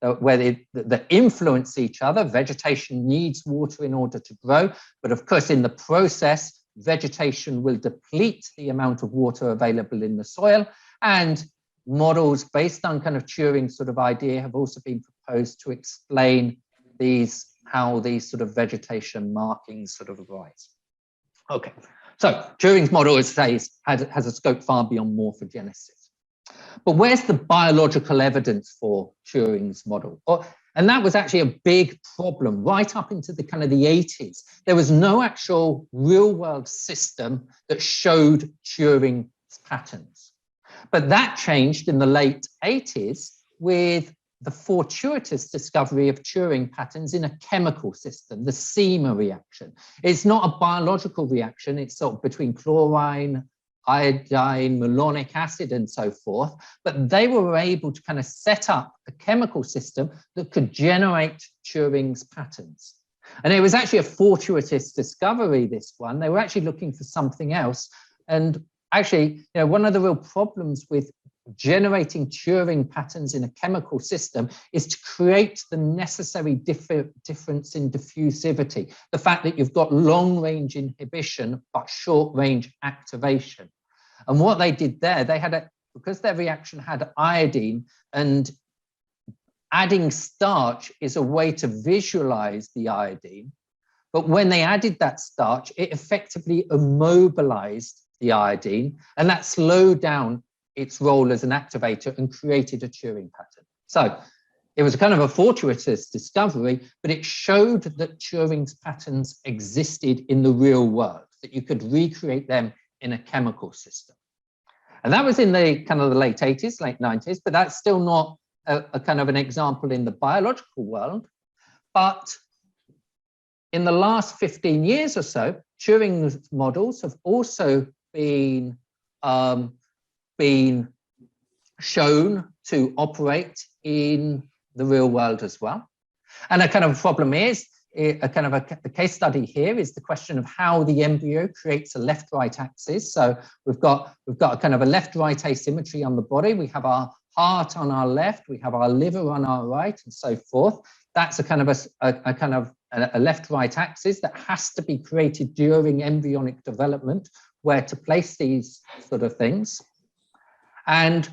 that influence each other. Vegetation needs water in order to grow, but of course in the process, vegetation will deplete the amount of water available in the soil, and models based on kind of Turing's sort of idea have also been proposed to explain how these sort of vegetation markings sort of arise. Okay, so Turing's model, as I say, has a scope far beyond morphogenesis. But where's the biological evidence for Turing's model? And that was actually a big problem right up into the kind of the 80s. There was no actual real world system that showed Turing's patterns. But that changed in the late 80s with the fortuitous discovery of Turing patterns in a chemical system, the Cema reaction. It's not a biological reaction, it's sort of between chlorine, iodine, malonic acid, and so forth. But they were able to kind of set up a chemical system that could generate Turing's patterns. And it was actually a fortuitous discovery, this one. They were actually looking for something else. And actually, one of the real problems with generating Turing patterns in a chemical system is to create the necessary difference in diffusivity. The fact that you've got long-range inhibition, but short-range activation. And what they did there, they had because their reaction had iodine, and adding starch is a way to visualize the iodine. But when they added that starch, it effectively immobilized the iodine, and that slowed down its role as an activator and created a Turing pattern. So it was kind of a fortuitous discovery, but it showed that Turing's patterns existed in the real world, that you could recreate them in a chemical system. And that was in the kind of the late 80s, late 90s, but that's still not a kind of an example in the biological world. But in the last 15 years or so, Turing's models have also been shown to operate in the real world as well. And a kind of problem is, a case study here is the question of how the embryo creates a left-right axis. So we've got a kind of a left-right asymmetry on the body. We have our heart on our left, we have our liver on our right, and so forth. That's a kind of a left-right axis that has to be created during embryonic development, where to place these sort of things. And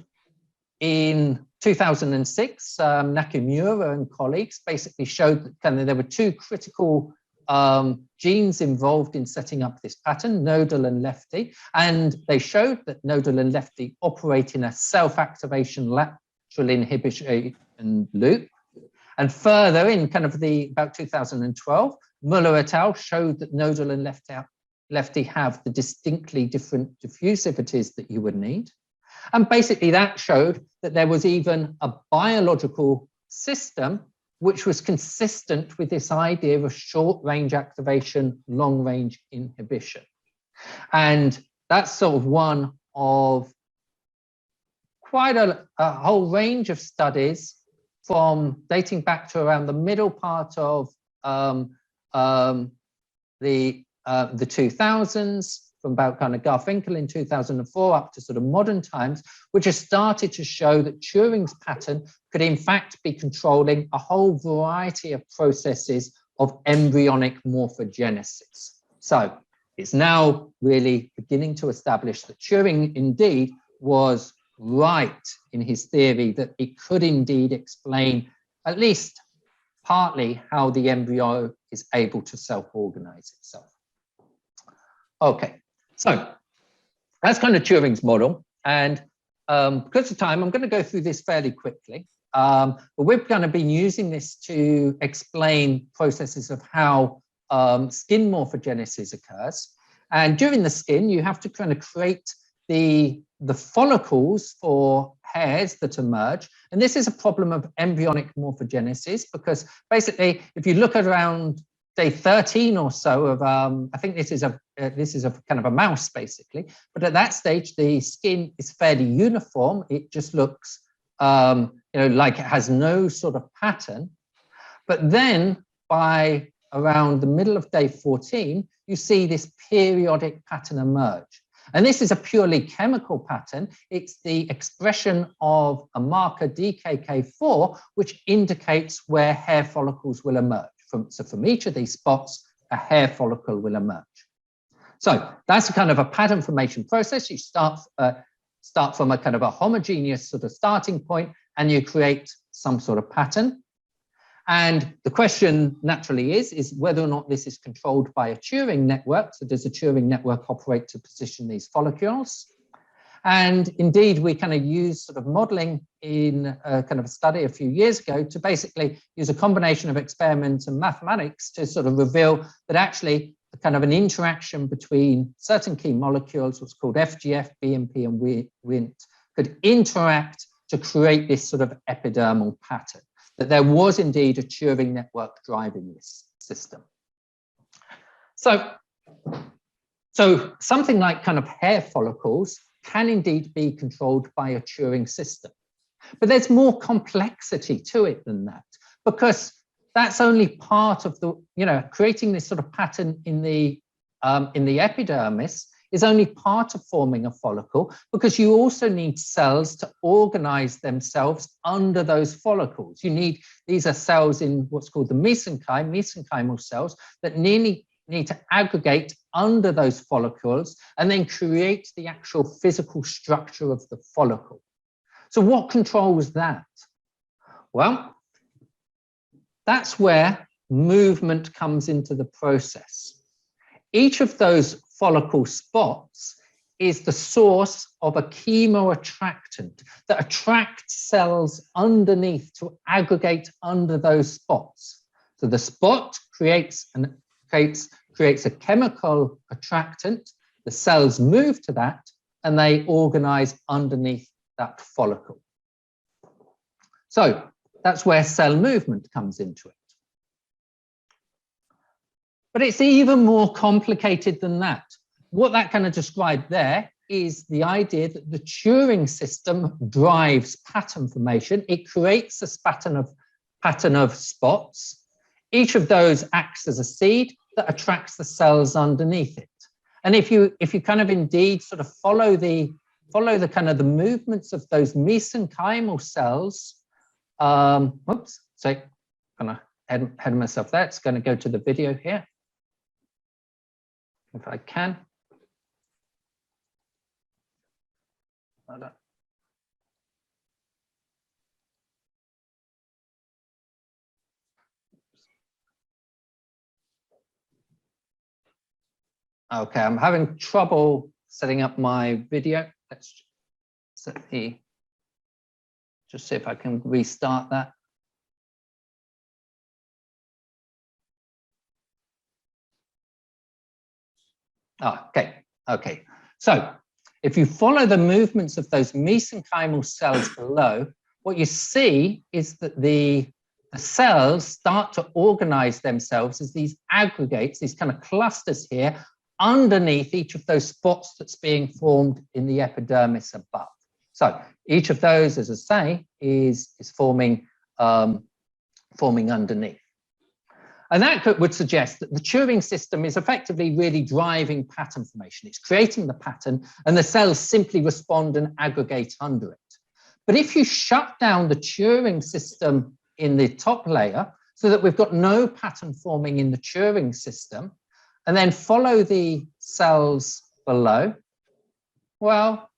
in 2006, Nakamura and colleagues basically showed that there were two critical genes involved in setting up this pattern, nodal and lefty. And they showed that nodal and lefty operate in a self-activation lateral inhibition loop. And further, in kind of about 2012, Muller et al. Showed that nodal and lefty have the distinctly different diffusivities that you would need. And basically that showed that there was even a biological system which was consistent with this idea of short-range activation, long-range inhibition. And that's sort of one of quite a whole range of studies from dating back to around the middle part of the 2000s, from about kind of Garfinkel in 2004 up to sort of modern times, which has started to show that Turing's pattern could in fact be controlling a whole variety of processes of embryonic morphogenesis. So it's now really beginning to establish that Turing indeed was right in his theory that it could indeed explain at least partly how the embryo is able to self-organize itself. Okay. So that's kind of Turing's model. And because of time, I'm going to go through this fairly quickly. But we're going to be using this to explain processes of how skin morphogenesis occurs. And during the skin, you have to kind of create the follicles for hairs that emerge. And this is a problem of embryonic morphogenesis, because basically, if you look around day 13 or so of, I think this is a kind of a mouse basically, but at that stage, the skin is fairly uniform. It just looks, like it has no sort of pattern. But then by around the middle of day 14, you see this periodic pattern emerge. And this is a purely chemical pattern. It's the expression of a marker DKK4, which indicates where hair follicles will emerge. So from each of these spots, a hair follicle will emerge. So that's a kind of a pattern formation process. You start from a kind of a homogeneous sort of starting point, and you create some sort of pattern. And the question naturally is whether or not this is controlled by a Turing network. So does a Turing network operate to position these follicles? And indeed, we kind of use sort of modeling in a kind of a study a few years ago to basically use a combination of experiments and mathematics to sort of reveal that actually a kind of an interaction between certain key molecules, what's called FGF, BMP, and Wnt, could interact to create this sort of epidermal pattern, that there was indeed a Turing network driving this system. So something like kind of hair follicles can indeed be controlled by a Turing system. But there's more complexity to it than that, because that's only part of the, creating this sort of pattern in the epidermis is only part of forming a follicle, because you also need cells to organize themselves under those follicles. These are cells in what's called the mesenchymal cells that need to aggregate under those follicles and then create the actual physical structure of the follicle. So what controls that? Well, that's where movement comes into the process. Each of those follicle spots is the source of a chemoattractant that attracts cells underneath to aggregate under those spots. So the spot creates a chemical attractant, the cells move to that, and they organize underneath that follicle. So that's where cell movement comes into it. But it's even more complicated than that. What that kind of described there is the idea that the Turing system drives pattern formation. It creates this pattern of spots. Each of those acts as a seed that attracts the cells underneath it. And if you kind of indeed sort of follow the kind of the movements of those mesenchymal cells, whoops, so I'm gonna head myself there. It's going to go to the video here, if I can. Hold on. Okay, I'm having trouble setting up my video. Let's just see if I can restart that. Oh, okay. So if you follow the movements of those mesenchymal cells below, what you see is that the cells start to organize themselves as these aggregates, these kind of clusters here, underneath each of those spots that's being formed in the epidermis above. So each of those, as I say, is forming underneath. And that would suggest that the Turing system is effectively really driving pattern formation. It's creating the pattern, and the cells simply respond and aggregate under it. But if you shut down the Turing system in the top layer so that we've got no pattern forming in the Turing system, and then follow the cells below, well,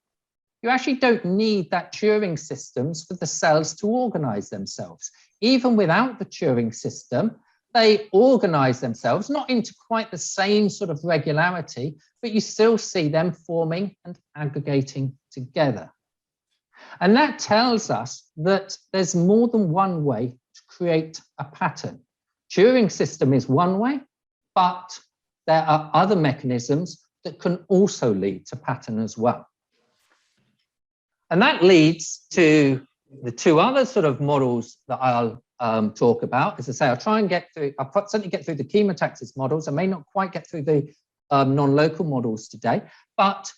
you actually don't need that Turing systems for the cells to organize themselves. Even without the Turing system, they organize themselves, not into quite the same sort of regularity, but you still see them forming and aggregating together. And that tells us that there's more than one way to create a pattern. Turing system is one way, but there are other mechanisms that can also lead to pattern as well. And that leads to the two other sort of models that I'll talk about. As I say, I'll try and get through, I'll certainly get through the chemotaxis models. I may not quite get through the non-local models today, but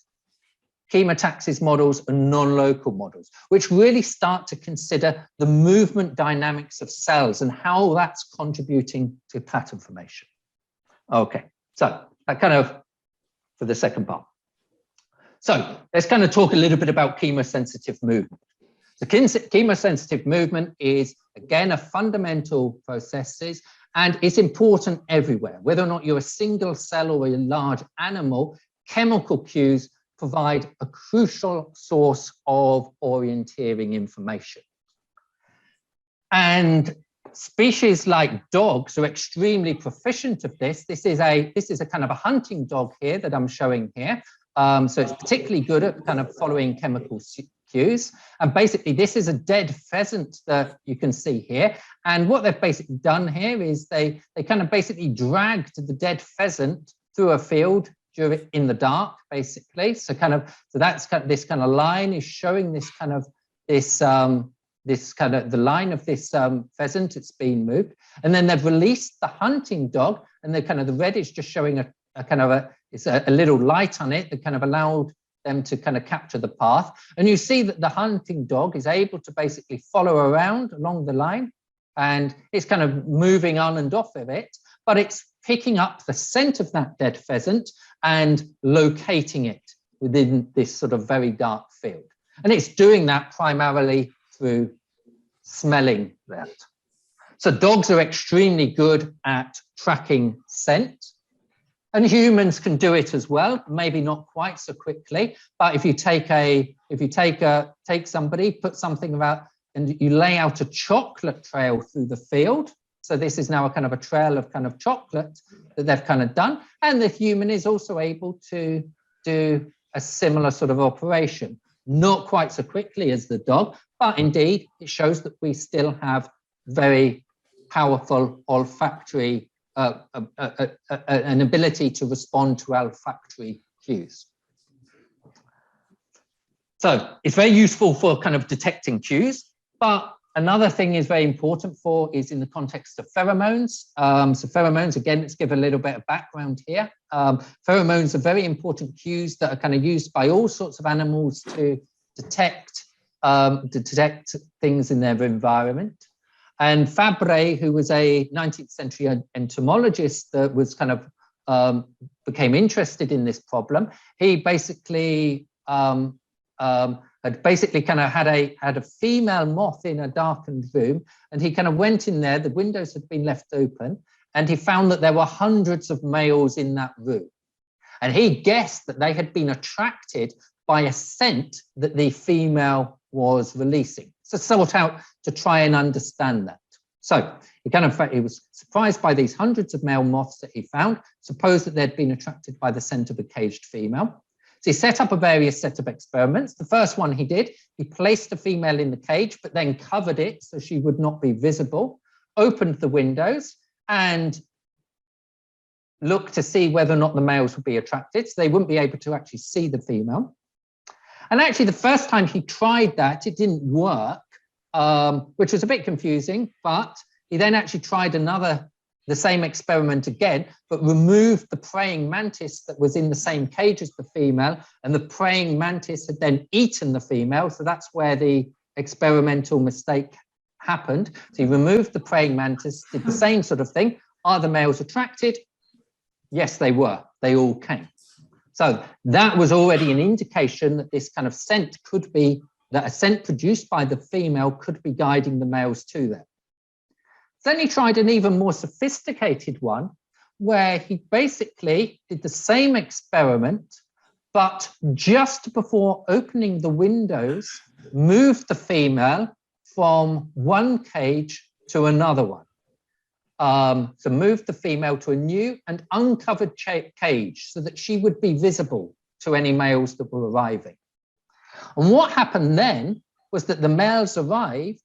chemotaxis models and non-local models, which really start to consider the movement dynamics of cells and how that's contributing to pattern formation. Okay, so that kind of for the second part. So let's kind of talk a little bit about chemosensitive movement. The chemosensitive movement is, again, a fundamental process, and it's important everywhere. Whether or not you're a single cell or a large animal, chemical cues provide a crucial source of orienteering information. And species like dogs are extremely proficient of this. This is a kind of a hunting dog here that I'm showing here. So it's particularly good at kind of following chemical cues. And basically, this is a dead pheasant that you can see here. And what they've basically done here is they kind of basically dragged the dead pheasant through a field in the dark, basically. So that's kind of, this kind of line is showing this kind of the line of this pheasant. It's been moved, and then they've released the hunting dog, and the kind of the red is just showing it's a little light on it that kind of allowed them to kind of capture the path. And you see that the hunting dog is able to basically follow around along the line, and it's kind of moving on and off of it, but it's picking up the scent of that dead pheasant and locating it within this sort of very dark field. And it's doing that primarily through smelling that. So dogs are extremely good at tracking scent, and humans can do it as well, maybe not quite so quickly. But if you take somebody, put something about, and you lay out a chocolate trail through the field. So this is now a kind of a trail of kind of chocolate that they've kind of done. And the human is also able to do a similar sort of operation, not quite so quickly as the dog, but indeed it shows that we still have very powerful olfactory, an ability to respond to olfactory cues. So it's very useful for kind of detecting cues, but another thing is very important is in the context of pheromones. So pheromones, again, let's give a little bit of background here. Pheromones are very important cues that are kind of used by all sorts of animals to detect things in their environment. And Fabre, who was a 19th century entomologist that was kind of became interested in this problem, he basically had basically kind of had a female moth in a darkened room, and he kind of went in there, the windows had been left open, and he found that there were hundreds of males in that room. And he guessed that they had been attracted by a scent that the female was releasing. So sought out to try and understand that. So he was surprised by these hundreds of male moths that he found, supposed that they'd been attracted by the scent of a caged female. So he set up a various set of experiments. The first one he did, he placed the female in the cage, but then covered it so she would not be visible, opened the windows, and looked to see whether or not the males would be attracted. So they wouldn't be able to actually see the female. And actually, the first time he tried that, it didn't work, which was a bit confusing, but he then actually tried the same experiment again, but removed the praying mantis that was in the same cage as the female, and the praying mantis had then eaten the female. So that's where the experimental mistake happened. So he removed the praying mantis, did the same sort of thing. Are the males attracted? Yes, they were. They all came. So that was already an indication that this kind of scent could be, that a scent produced by the female could be guiding the males to them. Then he tried an even more sophisticated one, where he basically did the same experiment, but just before opening the windows, moved the female from one cage to another one. So moved the female to a new and uncovered cage so that she would be visible to any males that were arriving. And what happened then was that the males arrived,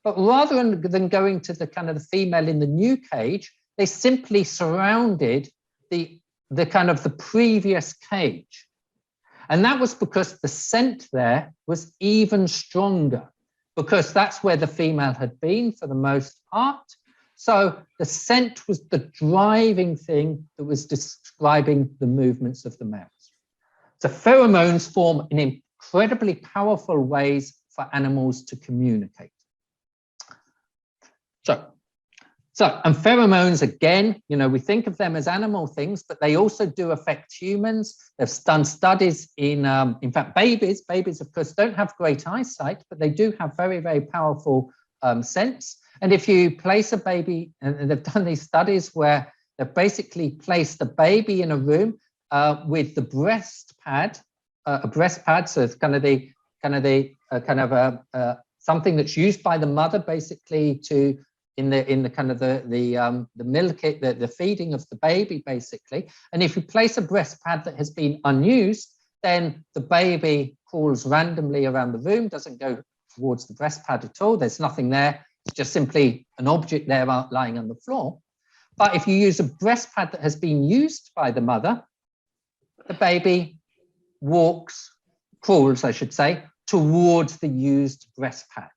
but rather than going to the kind of the female in the new cage, they simply surrounded the kind of the previous cage. And that was because the scent there was even stronger, because that's where the female had been for the most part. So the scent was the driving thing that was describing the movements of the males. So pheromones form in incredibly powerful ways for animals to communicate. And pheromones, again, you know, we think of them as animal things, but they also do affect humans. They've done studies in fact, babies. Babies, of course, don't have great eyesight, but they do have very, very powerful sense. And if you place a baby, and they've done these studies where they've basically placed a baby in a room with the breast pad, a breast pad, so it's something that's used by the mother basically to in the kind of the milk, the feeding of the baby basically. And if you place a breast pad that has been unused, then the baby crawls randomly around the room, doesn't go towards the breast pad at all. There's nothing there. It's just simply an object there lying on the floor. But if you use a breast pad that has been used by the mother, the baby crawls, I should say, towards the used breast pad.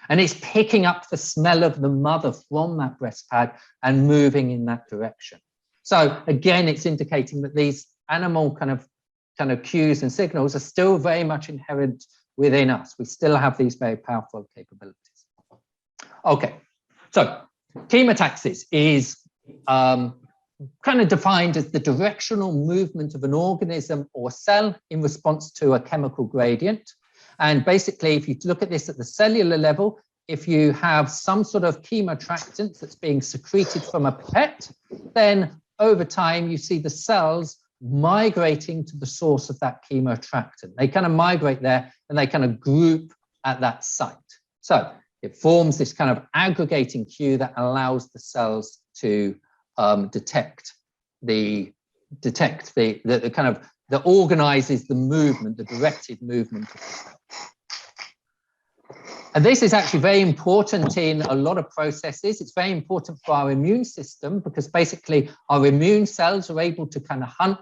And it's picking up the smell of the mother from that breast pad and moving in that direction. So again, it's indicating that these animal kind of cues and signals are still very much inherent within us. We still have these very powerful capabilities. Okay, so chemotaxis is kind of defined as the directional movement of an organism or cell in response to a chemical gradient. And basically, if you look at this at the cellular level, if you have some sort of chemoattractant that's being secreted from a pipette, then over time you see the cells migrating to the source of that chemoattractant. They kind of migrate there and they kind of group at that site. So it forms this kind of aggregating cue that allows the cells to detect the kind of, that organizes the movement, the directed movement of the cell. And this is actually very important in a lot of processes. It's very important for our immune system because basically our immune cells are able to kind of hunt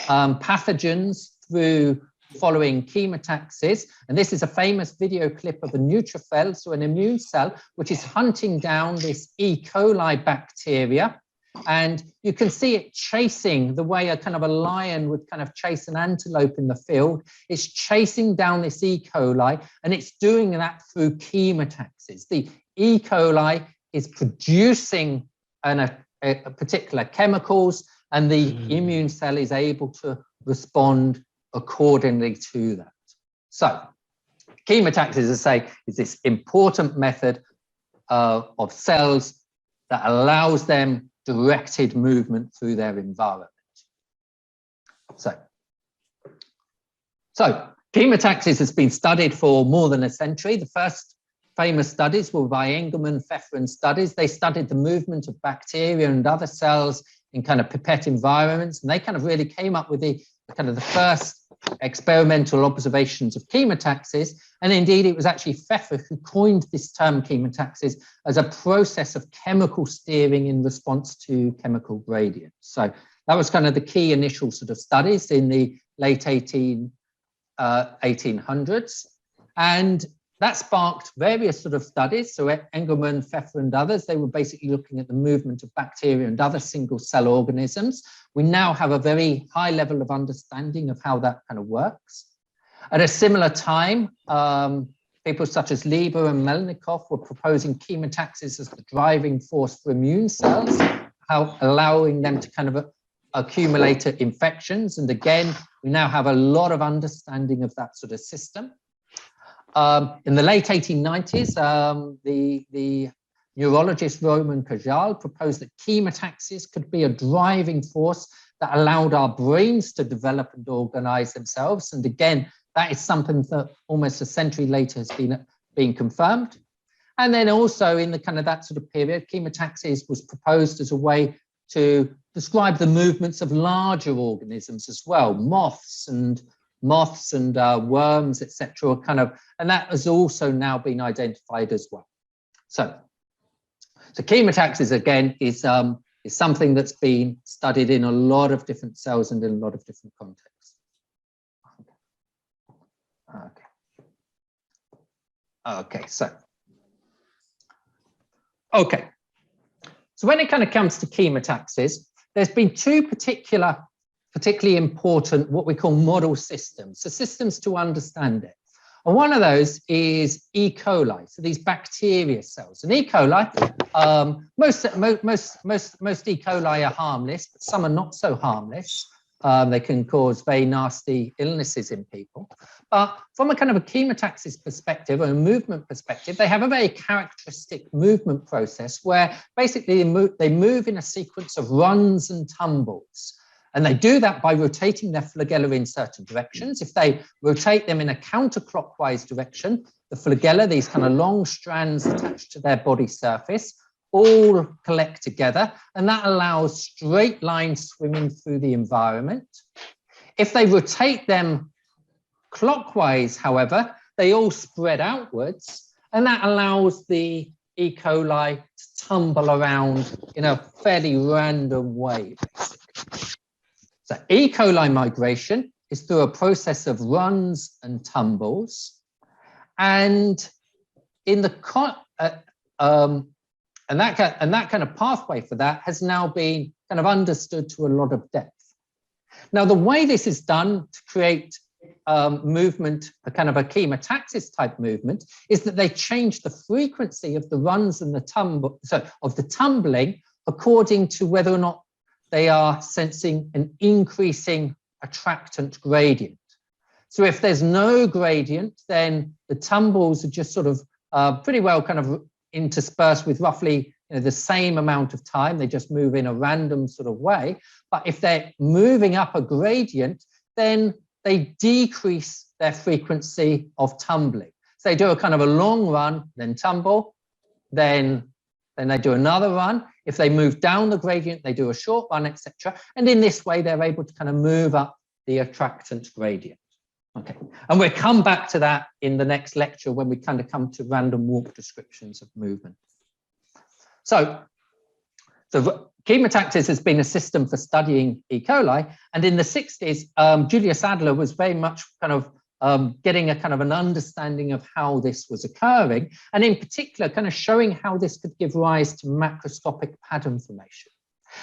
pathogens through following chemotaxis. And this is a famous video clip of a neutrophil, so an immune cell, which is hunting down this E. coli bacteria. And you can see it chasing the way a kind of a lion would kind of chase an antelope in the field. It's chasing down this E. coli, and it's doing that through chemotaxis. The E. coli is producing a particular chemicals, and the immune cell is able to respond accordingly to that. So chemotaxis, as I say, is this important method of cells that allows them directed movement through their environment. So chemotaxis has been studied for more than a century. The first famous studies were by Engelmann-Pfefferin studies. They studied the movement of bacteria and other cells in kind of pipette environments, and they kind of really came up with the first experimental observations of chemotaxis. And indeed, it was actually Pfeffer who coined this term chemotaxis as a process of chemical steering in response to chemical gradients. So that was kind of the key initial sort of studies in the late 1800s. And that sparked various sort of studies. So Engelmann, Pfeffer, and others, they were basically looking at the movement of bacteria and other single-cell organisms. We now have a very high level of understanding of how that kind of works. At a similar time, people such as Lieber and Melnikov were proposing chemotaxis as the driving force for immune cells, allowing them to kind of accumulate infections. And again, we now have a lot of understanding of that sort of system. In the late 1890s, the neurologist Roman Kajal proposed that chemotaxis could be a driving force that allowed our brains to develop and organize themselves. And again, that is something that almost a century later has been confirmed. And then also in the kind of that sort of period, chemotaxis was proposed as a way to describe the movements of larger organisms as well, moths and worms, etc. And that has also now been identified as well. So chemotaxis again is something that's been studied in a lot of different cells and in a lot of different contexts. Okay, so when it kind of comes to chemotaxis, there's been two particularly important, what we call model systems, so systems to understand it. And one of those is E. coli, so these bacteria cells. And E. coli, most E. coli are harmless, but some are not so harmless. They can cause very nasty illnesses in people. But from a kind of a chemotaxis perspective or a movement perspective, they have a very characteristic movement process where basically they move in a sequence of runs and tumbles. And they do that by rotating their flagella in certain directions. If they rotate them in a counterclockwise direction, the flagella, these kind of long strands attached to their body surface, all collect together, and that allows straight lines swimming through the environment. If they rotate them clockwise, however, they all spread outwards, and that allows the E. coli to tumble around in a fairly random way, basically. So E. coli migration is through a process of runs and tumbles, and in the and that kind of pathway for that has now been kind of understood to a lot of depth. Now, the way this is done to create movement, a kind of a chemotaxis type movement, is that they change the frequency of the runs and the tumbling according to whether or not they are sensing an increasing attractant gradient. So if there's no gradient, then the tumbles are just sort of pretty well kind of interspersed with roughly the same amount of time. They just move in a random sort of way. But if they're moving up a gradient, then they decrease their frequency of tumbling. So they do a kind of a long run, then tumble, then they do another run. If they move down the gradient, they do a short run, etc. And in this way, they're able to kind of move up the attractant gradient. Okay, and we'll come back to that in the next lecture when we kind of come to random walk descriptions of movement. So chemotaxis has been a system for studying E. coli, and in the 60s, Julius Adler was very much kind of getting a kind of an understanding of how this was occurring, and in particular, kind of showing how this could give rise to macroscopic pattern formation.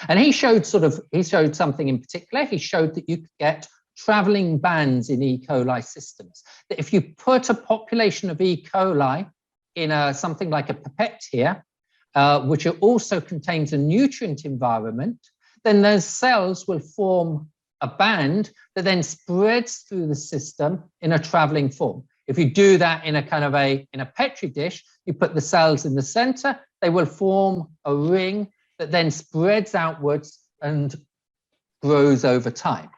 And he showed something in particular. He showed that you could get traveling bands in E. coli systems. That if you put a population of E. coli in something like a pipette here, which also contains a nutrient environment, then those cells will form a band that then spreads through the system in a traveling form. If you do that in a kind of in a Petri dish, you put the cells in the center, they will form a ring that then spreads outwards and grows over time.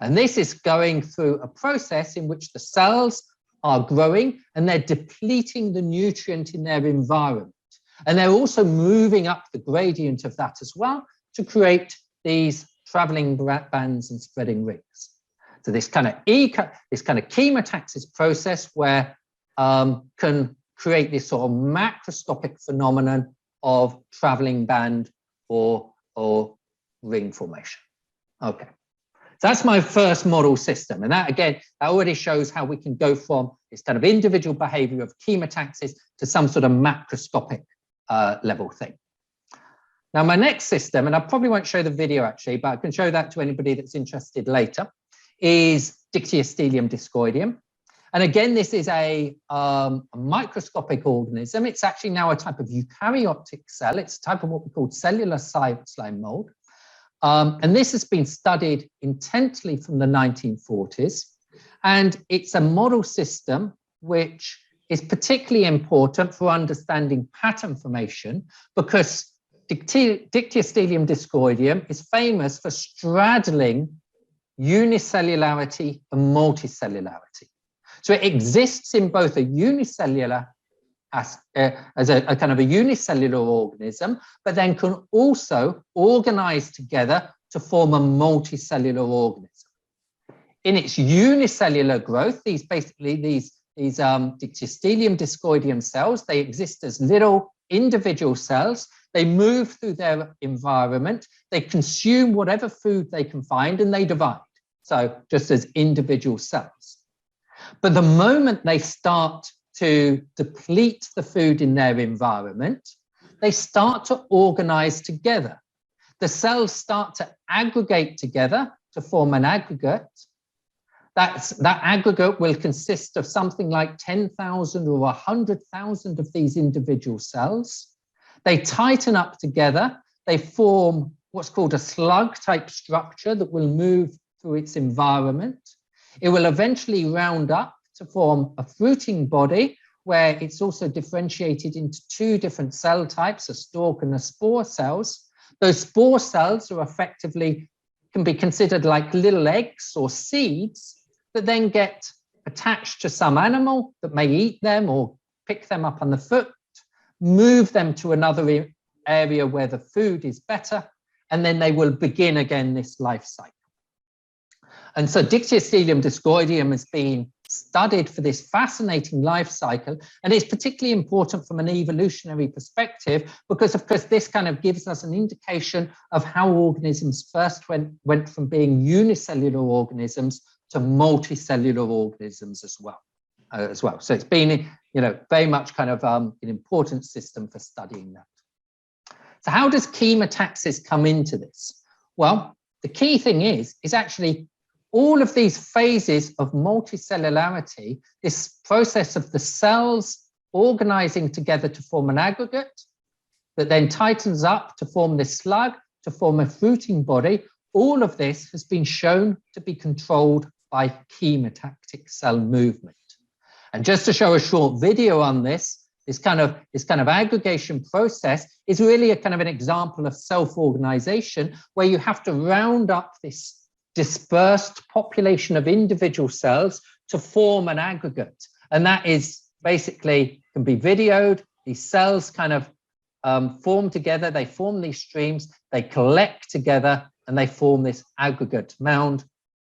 And this is going through a process in which the cells are growing and they're depleting the nutrient in their environment. And they're also moving up the gradient of that as well to create these traveling bands and spreading rings. So this kind of chemotaxis process where can create this sort of macroscopic phenomenon of traveling band or ring formation. Okay. So that's my first model system. And that, again, that already shows how we can go from this kind of individual behavior of chemotaxis to some sort of macroscopic level thing. Now, my next system, and I probably won't show the video actually, but I can show that to anybody that's interested later, is Dictyostelium discoideum. And again, this is a microscopic organism. It's actually now a type of eukaryotic cell. It's a type of what we call cellular slime mold. And this has been studied intently from the 1940s. And it's a model system which is particularly important for understanding pattern formation because Dictyostelium discoideum is famous for straddling unicellularity and multicellularity. So it exists in both a unicellular as a kind of a unicellular organism, but then can also organize together to form a multicellular organism. In its unicellular growth, these Dictyostelium discoideum cells, they exist as little individual cells. They move through their environment, they consume whatever food they can find, and they divide. So just as individual cells. But the moment they start to deplete the food in their environment, they start to organize together. The cells start to aggregate together to form an aggregate. That aggregate will consist of something like 10,000 or 100,000 of these individual cells. They tighten up together. They form what's called a slug-type structure that will move through its environment. It will eventually round up to form a fruiting body where it's also differentiated into two different cell types, a stalk and a spore cells. Those spore cells are effectively, can be considered like little eggs or seeds that then get attached to some animal that may eat them or pick them up on the foot, move them to another area where the food is better, and then they will begin again this life cycle. And so Dictyostelium discoideum has been studied for this fascinating life cycle, and it's particularly important from an evolutionary perspective because, of course, this kind of gives us an indication of how organisms first went from being unicellular organisms to multicellular organisms as well. So it's been, very much kind of an important system for studying that. So how does chemotaxis come into this? Well, the key thing is actually all of these phases of multicellularity, this process of the cells organizing together to form an aggregate that then tightens up to form this slug, to form a fruiting body, all of this has been shown to be controlled by chemotactic cell movement. And just to show a short video on this kind of aggregation process is really a kind of an example of self-organization where you have to round up this dispersed population of individual cells to form an aggregate. And that is basically, can be videoed. These cells kind of form together, they form these streams, they collect together, and they form this aggregate mound.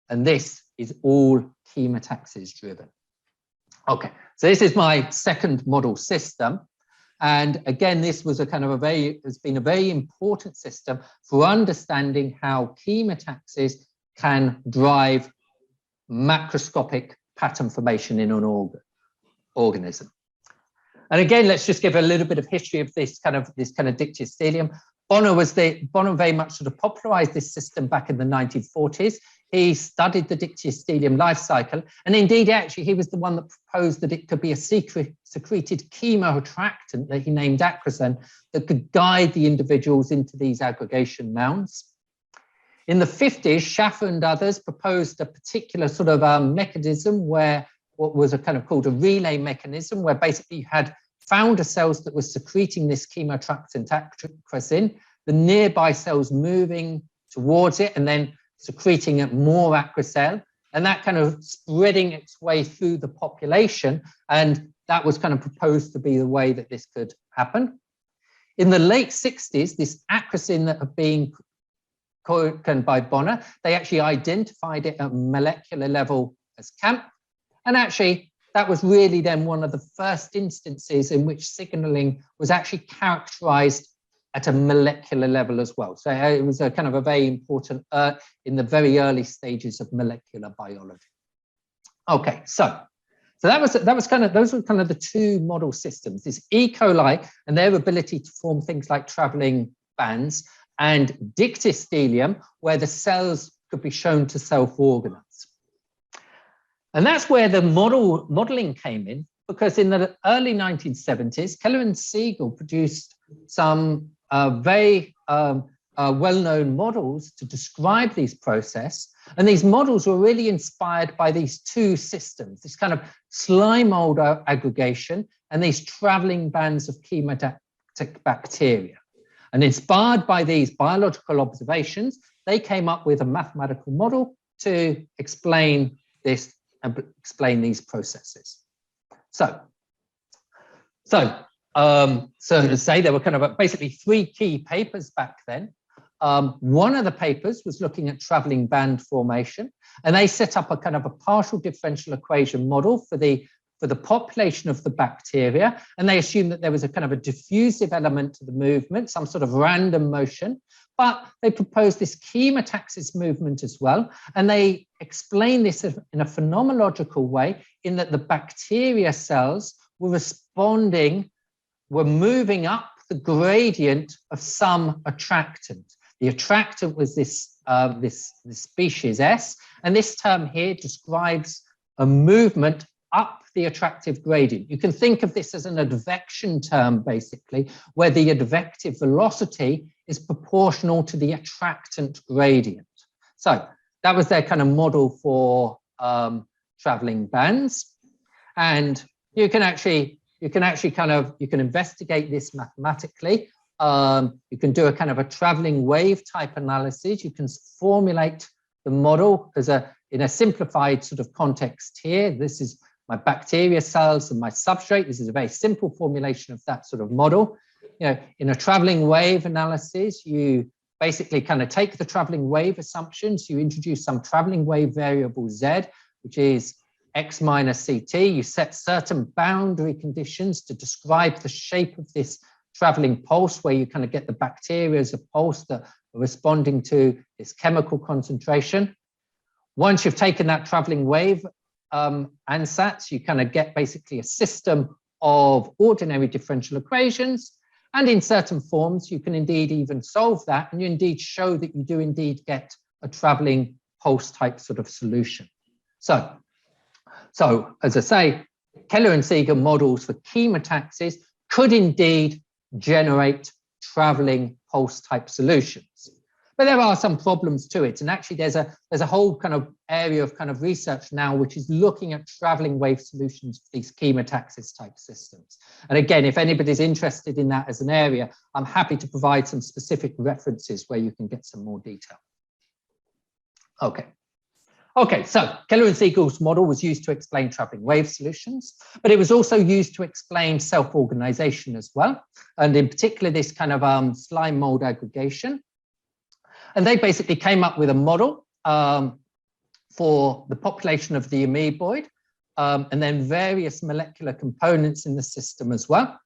And this is all chemotaxis driven. Okay, so this is my second model system. And again, this was has been a very important system for understanding how chemotaxis can drive macroscopic pattern formation in an organism. And again, let's just give a little bit of history of this kind of Dictyostelium. Bonner very much sort of popularized this system back in the 1940s. He studied the Dictyostelium life cycle, and indeed, actually, he was the one that proposed that it could be a secreted chemoattractant that he named acrosen that could guide the individuals into these aggregation mounds. In the 50s, Schaffer and others proposed a particular sort of mechanism where what was a kind of called a relay mechanism, where basically you had founder cells that were secreting this chemoattractant acrosin, the nearby cells moving towards it and then secreting more acrosel, and that kind of spreading its way through the population. And that was kind of proposed to be the way that this could happen. In the late 60s, this acrosin that had been coined by Bonner, they actually identified it at molecular level as CAMP. And actually, that was really then one of the first instances in which signaling was actually characterized at a molecular level as well. So it was a kind of a very important in the very early stages of molecular biology. Okay, so those were kind of the two model systems, this E. coli and their ability to form things like traveling bands, and Dictyostelium, where the cells could be shown to self-organize. And that's where the modeling came in, because in the early 1970s, Keller and Siegel produced some very well-known models to describe these processes. And these models were really inspired by these two systems, this kind of slime mold aggregation and these traveling bands of chemotactic bacteria. And inspired by these biological observations, they came up with a mathematical model to explain this and explain these processes. So to say there were kind of basically three key papers back then. One of the papers was looking at traveling band formation, and they set up a kind of a partial differential equation model for the population of the bacteria, and they assumed that there was a kind of a diffusive element to the movement, some sort of random motion, but they proposed this chemotaxis movement as well, and they explained this in a phenomenological way in that the bacteria cells were responding, were moving up the gradient of some attractant. The attractant was this species S, and this term here describes a movement up the attractive gradient. You can think of this as an advection term, basically, where the advective velocity is proportional to the attractant gradient. So that was their kind of model for traveling bands. And you can investigate this mathematically. You can do a kind of a traveling wave type analysis. You can formulate the model in a simplified sort of context here. This is my bacteria cells and my substrate. This is a very simple formulation of that sort of model. In a traveling wave analysis, you basically kind of take the traveling wave assumptions. You introduce some traveling wave variable Z, which is x minus ct. You set certain boundary conditions to describe the shape of this traveling pulse, where you kind of get the bacteria as a pulse that are responding to this chemical concentration. Once you've taken that traveling wave ansatz, you kind of get basically a system of ordinary differential equations. And in certain forms, you can indeed even solve that, and you indeed show that you do indeed get a traveling pulse type sort of solution. So as I say, Keller and Siegel models for chemotaxis could indeed generate traveling pulse type solutions. But there are some problems to it. And actually there's a whole kind of area of kind of research now which is looking at traveling wave solutions for these chemotaxis type systems. And again, if anybody's interested in that as an area, I'm happy to provide some specific references where you can get some more detail. Okay, so Keller and Siegel's model was used to explain traveling wave solutions, but it was also used to explain self-organization as well. And in particular, this kind of slime mold aggregation. And they basically came up with a model for the population of the amoeboid, and then various molecular components in the system as well.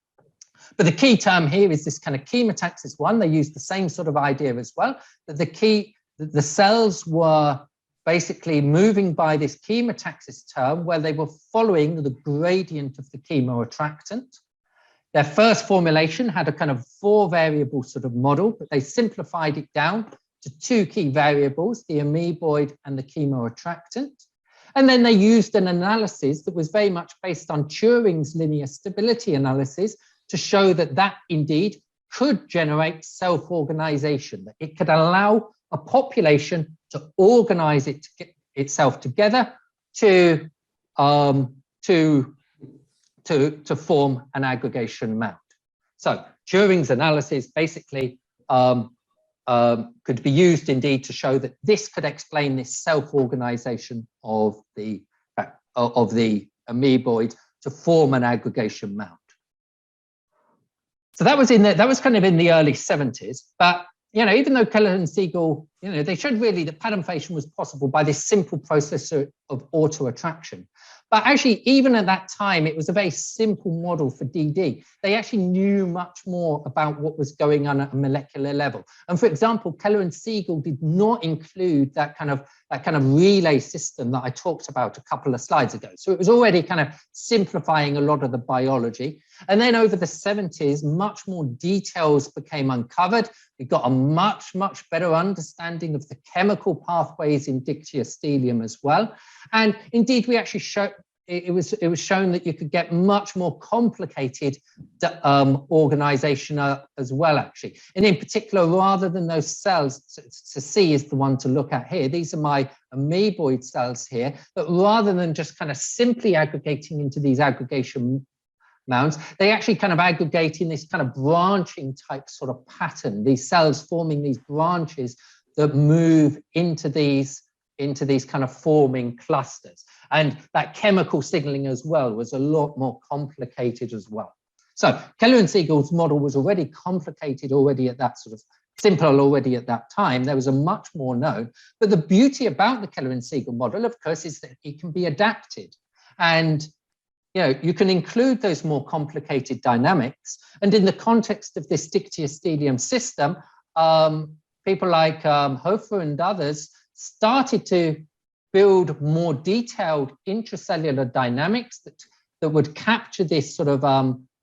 But the key term here is this kind of Chemotaxis 1. They used the same sort of idea as well, that the cells were basically moving by this chemotaxis term where they were following the gradient of the chemoattractant. Their first formulation had a kind of 4 variable sort of model, but they simplified it down to 2 key variables, the amoeboid and the chemoattractant. And then they used an analysis that was very much based on Turing's linear stability analysis to show that that indeed could generate self-organization, that it could allow a population to organize itself together to form an aggregation mound. So Turing's analysis basically could be used indeed to show that this could explain this self-organization of the amoeboid to form an aggregation mound. So that was kind of in the early 70s, but even though Keller and Siegel, they showed really that pattern formation was possible by this simple process of auto-attraction. But actually, even at that time, it was a very simple model for DD. They actually knew much more about what was going on at a molecular level. And for example, Keller and Siegel did not include that kind of relay system that I talked about a couple of slides ago. So it was already kind of simplifying a lot of the biology. And then over the 70s, much more details became uncovered. We got a much, much better understanding of the chemical pathways in dictyostelium as well. And indeed, we actually showed, it was shown that you could get much more complicated organization as well, actually. And in particular, rather than those cells, to see is the one to look at here. These are my amoeboid cells here, but rather than just kind of simply aggregating into these aggregation mounds, they actually kind of aggregate in this kind of branching type sort of pattern, these cells forming these branches that move into these kind of forming clusters. And that chemical signaling as well was a lot more complicated as well. So Keller and Siegel's model was already complicated already at that sort of simple already at that time. There was a much more known, but the beauty about the Keller and Siegel model, of course, is that it can be adapted. And you can include those more complicated dynamics. And in the context of this dictyostelium system, people like Hofer and others started to build more detailed intracellular dynamics that would capture this sort of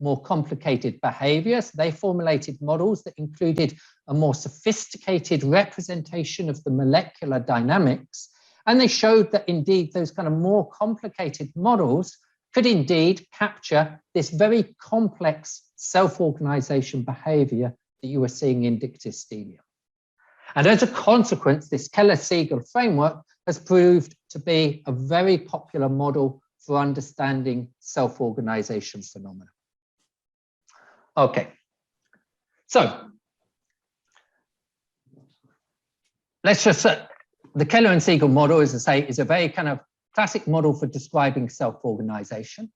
more complicated behavior. So they formulated models that included a more sophisticated representation of the molecular dynamics. And they showed that indeed those kind of more complicated models could indeed capture this very complex self-organization behavior that you were seeing in dictyostelium. And as a consequence, this Keller-Segel framework has proved to be a very popular model for understanding self-organization phenomena. Okay, so let's just the Keller and Siegel model, as I say, is a very kind of classic model for describing self-organization.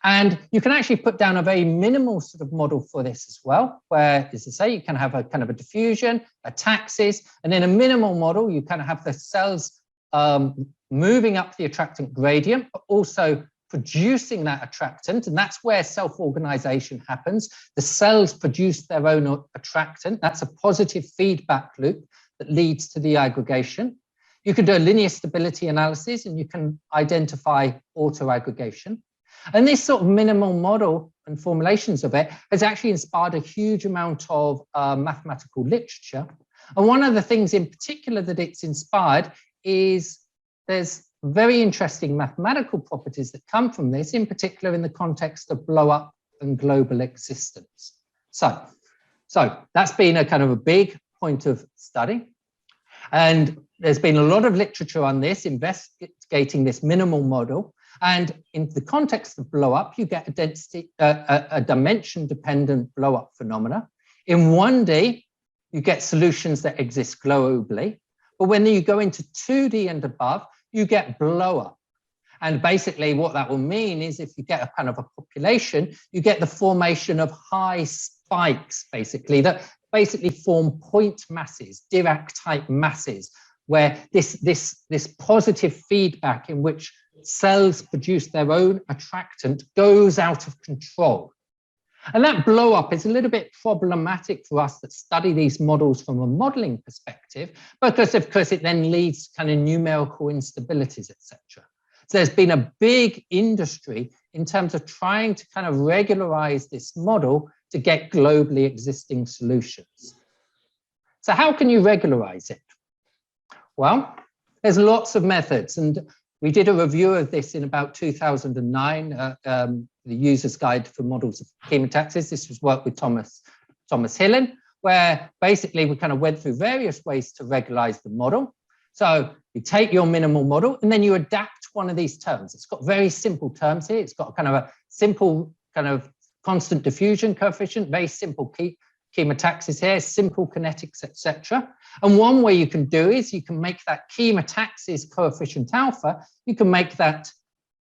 And you can actually put down a very minimal sort of model for this as well, where, as I say, you can have a kind of a diffusion, a taxis, and in a minimal model, you kind of have the cells moving up the attractant gradient, but also producing that attractant, and that's where self-organization happens. The cells produce their own attractant. That's a positive feedback loop that leads to the aggregation. You can do a linear stability analysis and you can identify autoaggregation. And this sort of minimal model and formulations of it has actually inspired a huge amount of mathematical literature. And one of the things in particular that it's inspired is there's very interesting mathematical properties that come from this, in particular in the context of blow-up and global existence. So that's been a kind of a big point of study. And there's been a lot of literature on this, investigating this minimal model. And in the context of blow-up, you get a density, a dimension-dependent blow-up phenomena. In 1D, you get solutions that exist globally. But when you go into 2D and above, you get blow-up. And basically what that will mean is if you get a kind of a population, you get the formation of high spikes, basically, that basically form point masses, Dirac-type masses, where this positive feedback in which cells produce their own attractant goes out of control. And that blow up is a little bit problematic for us that study these models from a modeling perspective, because of course it then leads to kind of numerical instabilities, etc. So there's been a big industry in terms of trying to kind of regularize this model to get globally existing solutions. So how can you regularize it? Well, there's lots of methods, and we did a review of this in about 2009, the User's Guide for Models of Chemotaxis. This was work with Thomas Hillen, where basically we kind of went through various ways to regularize the model. So you take your minimal model and then you adapt one of these terms. It's got very simple terms here. It's got kind of a simple kind of constant diffusion coefficient, very simple chemotaxis here, simple kinetics, etc. And one way you can do is you can make that chemotaxis coefficient alpha, you can make that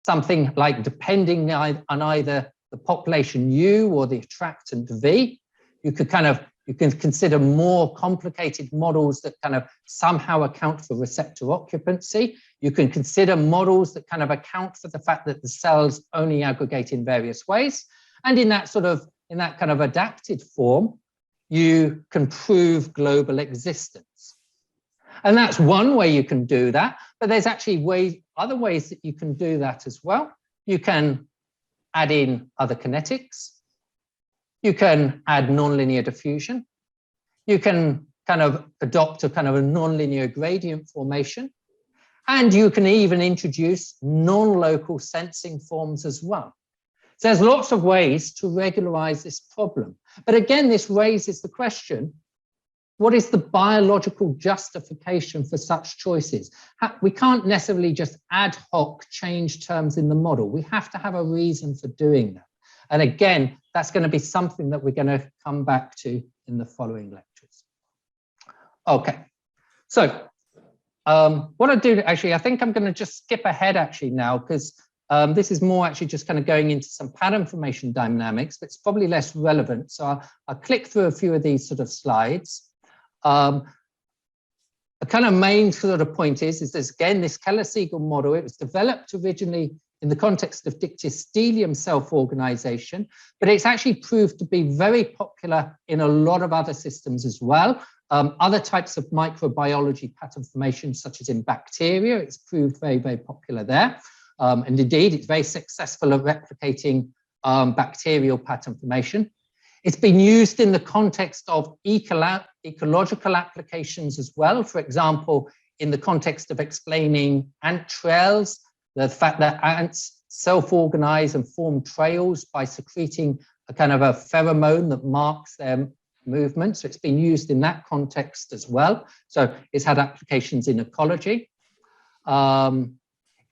something like, depending on either the population U or the attractant V, you can consider more complicated models that kind of somehow account for receptor occupancy. You can consider models that kind of account for the fact that the cells only aggregate in various ways. And in that kind of adapted form, you can prove global existence. And that's one way you can do that, but there's actually other ways that you can do that as well. You can add in other kinetics. You can add nonlinear diffusion. You can kind of adopt a kind of a nonlinear gradient formation. And you can even introduce non-local sensing forms as well. So there's lots of ways to regularize this problem. But again, this raises the question, what is the biological justification for such choices? We can't necessarily just ad hoc change terms in the model. We have to have a reason for doing that. And again, that's going to be something that we're going to come back to in the following lectures. Okay, so what I do actually, I think I'm going to just skip ahead actually now, because this is more actually just kind of going into some pattern formation dynamics, but it's probably less relevant. So I'll click through a few of these sort of slides. A kind of main sort of point is this, again, this Keller-Segel model. It was developed originally in the context of dictyostelium self-organization, but it's actually proved to be very popular in a lot of other systems as well. Other types of microbiology pattern formation, such as in bacteria, it's proved very, very popular there. And indeed, it's very successful at replicating bacterial pattern formation. It's been used in the context of ecological applications as well. For example, in the context of explaining ant trails, the fact that ants self-organize and form trails by secreting a kind of a pheromone that marks their movement. So it's been used in that context as well. So it's had applications in ecology.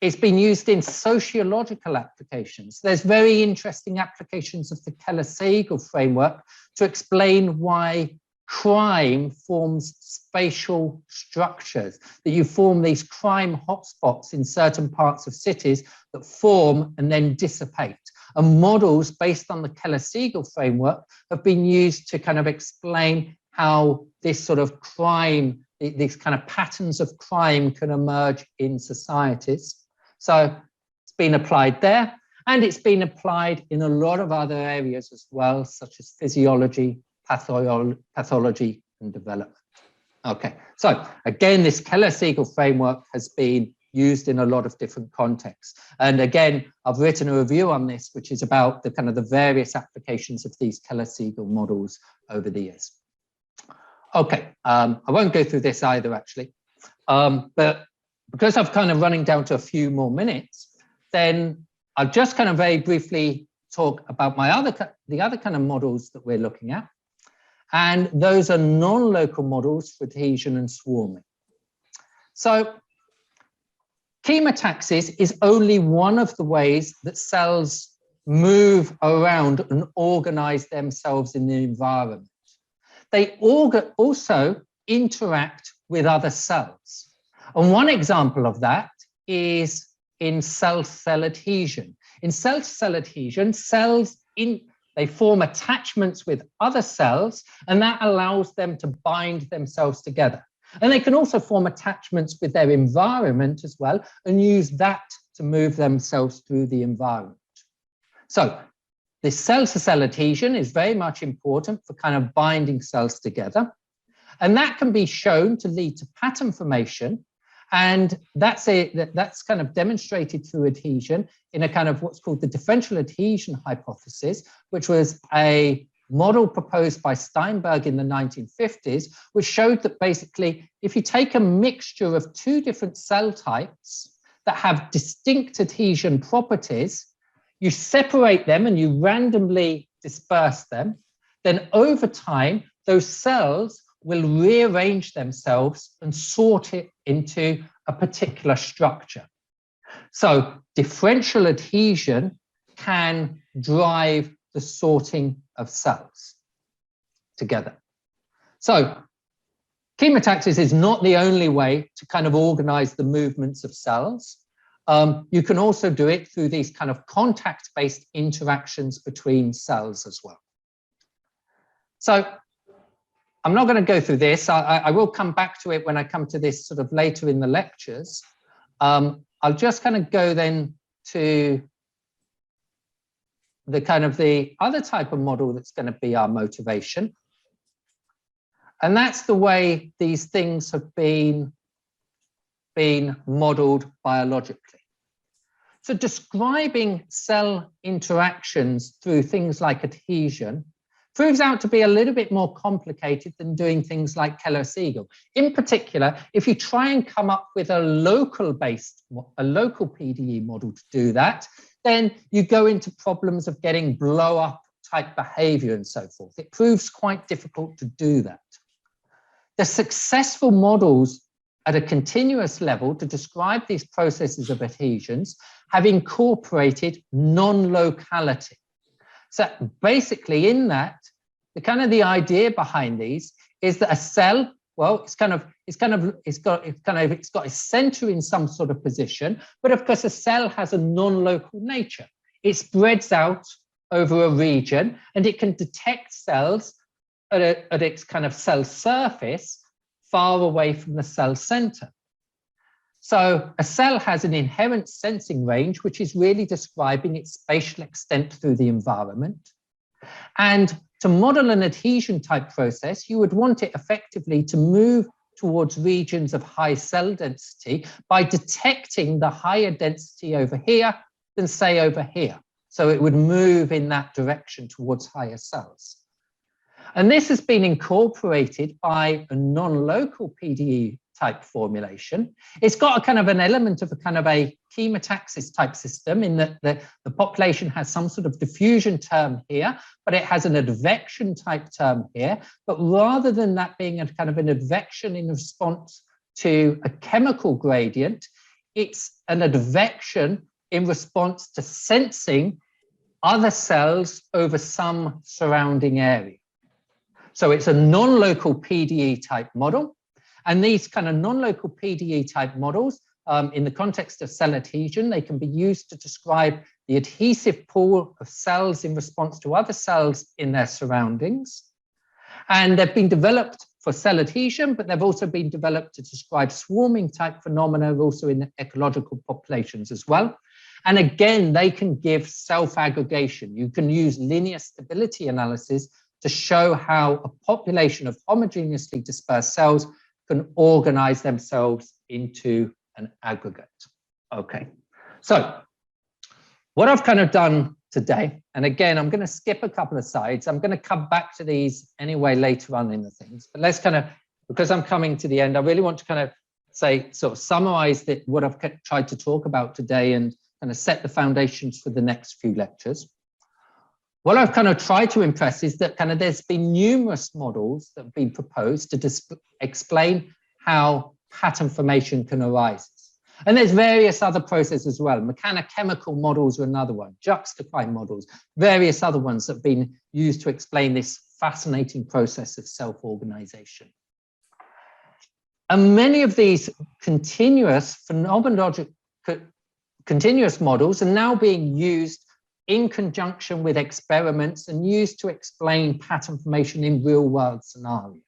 It's been used in sociological applications. There's very interesting applications of the Keller-Segel framework to explain why crime forms spatial structures, that you form these crime hotspots in certain parts of cities that form and then dissipate. And models based on the Keller-Segel framework have been used to kind of explain how this sort of crime, these kind of patterns of crime can emerge in societies. So it's been applied there, and it's been applied in a lot of other areas as well, such as physiology, pathology, and development. Okay, so again, this Keller-Segel framework has been used in a lot of different contexts. And again, I've written a review on this, which is about the kind of the various applications of these Keller-Segel models over the years. Okay, I won't go through this either, actually, but because I'm kind of running down to a few more minutes, then I'll just kind of very briefly talk about the other kind of models that we're looking at. And those are non-local models for adhesion and swarming. So chemotaxis is only one of the ways that cells move around and organize themselves in the environment. They also interact with other cells. And one example of that is in cell-cell adhesion. In cell-to-cell adhesion, cells they form attachments with other cells, and that allows them to bind themselves together. And they can also form attachments with their environment as well, and use that to move themselves through the environment. So this cell-to-cell adhesion is very much important for kind of binding cells together. And that can be shown to lead to pattern formation. And that's kind of demonstrated through adhesion in a kind of what's called the differential adhesion hypothesis, which was a model proposed by Steinberg in the 1950s, which showed that basically if you take a mixture of two different cell types that have distinct adhesion properties, you separate them and you randomly disperse them, then over time, those cells will rearrange themselves and sort it into a particular structure. So differential adhesion can drive the sorting of cells together. So chemotaxis is not the only way to kind of organize the movements of cells. You can also do it through these kind of contact-based interactions between cells as well. So I'm not going to go through this. I will come back to it when I come to this sort of later in the lectures. I'll just kind of go then to the kind of the other type of model that's going to be our motivation. And that's the way these things have been modeled biologically. So describing cell interactions through things like adhesion proves out to be a little bit more complicated than doing things like Keller-Segel. In particular, if you try and come up with a local PDE model to do that, then you go into problems of getting blow-up type behavior and so forth. It proves quite difficult to do that. The successful models at a continuous level to describe these processes of adhesions have incorporated non-locality. So basically in that, the idea behind these is that a cell, well, it's got a center in some sort of position, but of course a cell has a non-local nature. It spreads out over a region and it can detect cells at its kind of cell surface far away from the cell center. So a cell has an inherent sensing range, which is really describing its spatial extent through the environment. And to model an adhesion type process, you would want it effectively to move towards regions of high cell density by detecting the higher density over here than say over here. So it would move in that direction towards higher cells. And this has been incorporated by a non-local PDE type formulation. It's got a kind of an element of a kind of a chemotaxis type system in that the population has some sort of diffusion term here, but it has an advection type term here. But rather than that being a kind of an advection in response to a chemical gradient, it's an advection in response to sensing other cells over some surrounding area. So it's a non-local PDE type model. And these kind of non-local PDE type models, in the context of cell adhesion, they can be used to describe the adhesive pool of cells in response to other cells in their surroundings. And they've been developed for cell adhesion, but they've also been developed to describe swarming type phenomena also in ecological populations as well. And again, they can give self-aggregation. You can use linear stability analysis to show how a population of homogeneously dispersed cells can organize themselves into an aggregate. Okay, so what I've kind of done today, and again, I'm going to skip a couple of slides. I'm going to come back to these anyway later on in the things, but let's kind of, because I'm coming to the end, I really want to kind of say, sort of summarize what I've tried to talk about today and kind of set the foundations for the next few lectures. What I've kind of tried to impress is that kind of there's been numerous models that have been proposed to explain how pattern formation can arise. And there's various other processes as well. Mechanochemical models are another one, juxtaprime models, various other ones that have been used to explain this fascinating process of self-organization. And many of these continuous phenomenological continuous models are now being used in conjunction with experiments and used to explain pattern formation in real world scenarios.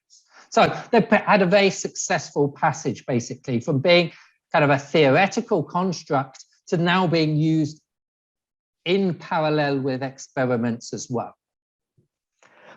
So they've had a very successful passage basically from being kind of a theoretical construct to now being used in parallel with experiments as well.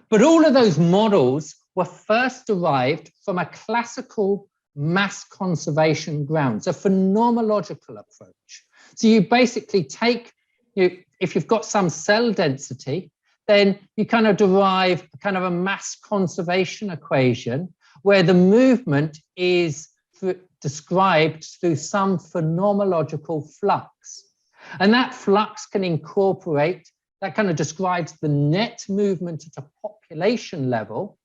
But all of those models were first derived from a classical mass conservation grounds, a phenomenological approach. So you basically take, if you've got some cell density, then you kind of derive kind of a mass conservation equation where the movement is described through some phenomenological flux. And that flux can incorporate, that kind of describes the net movement at a population level.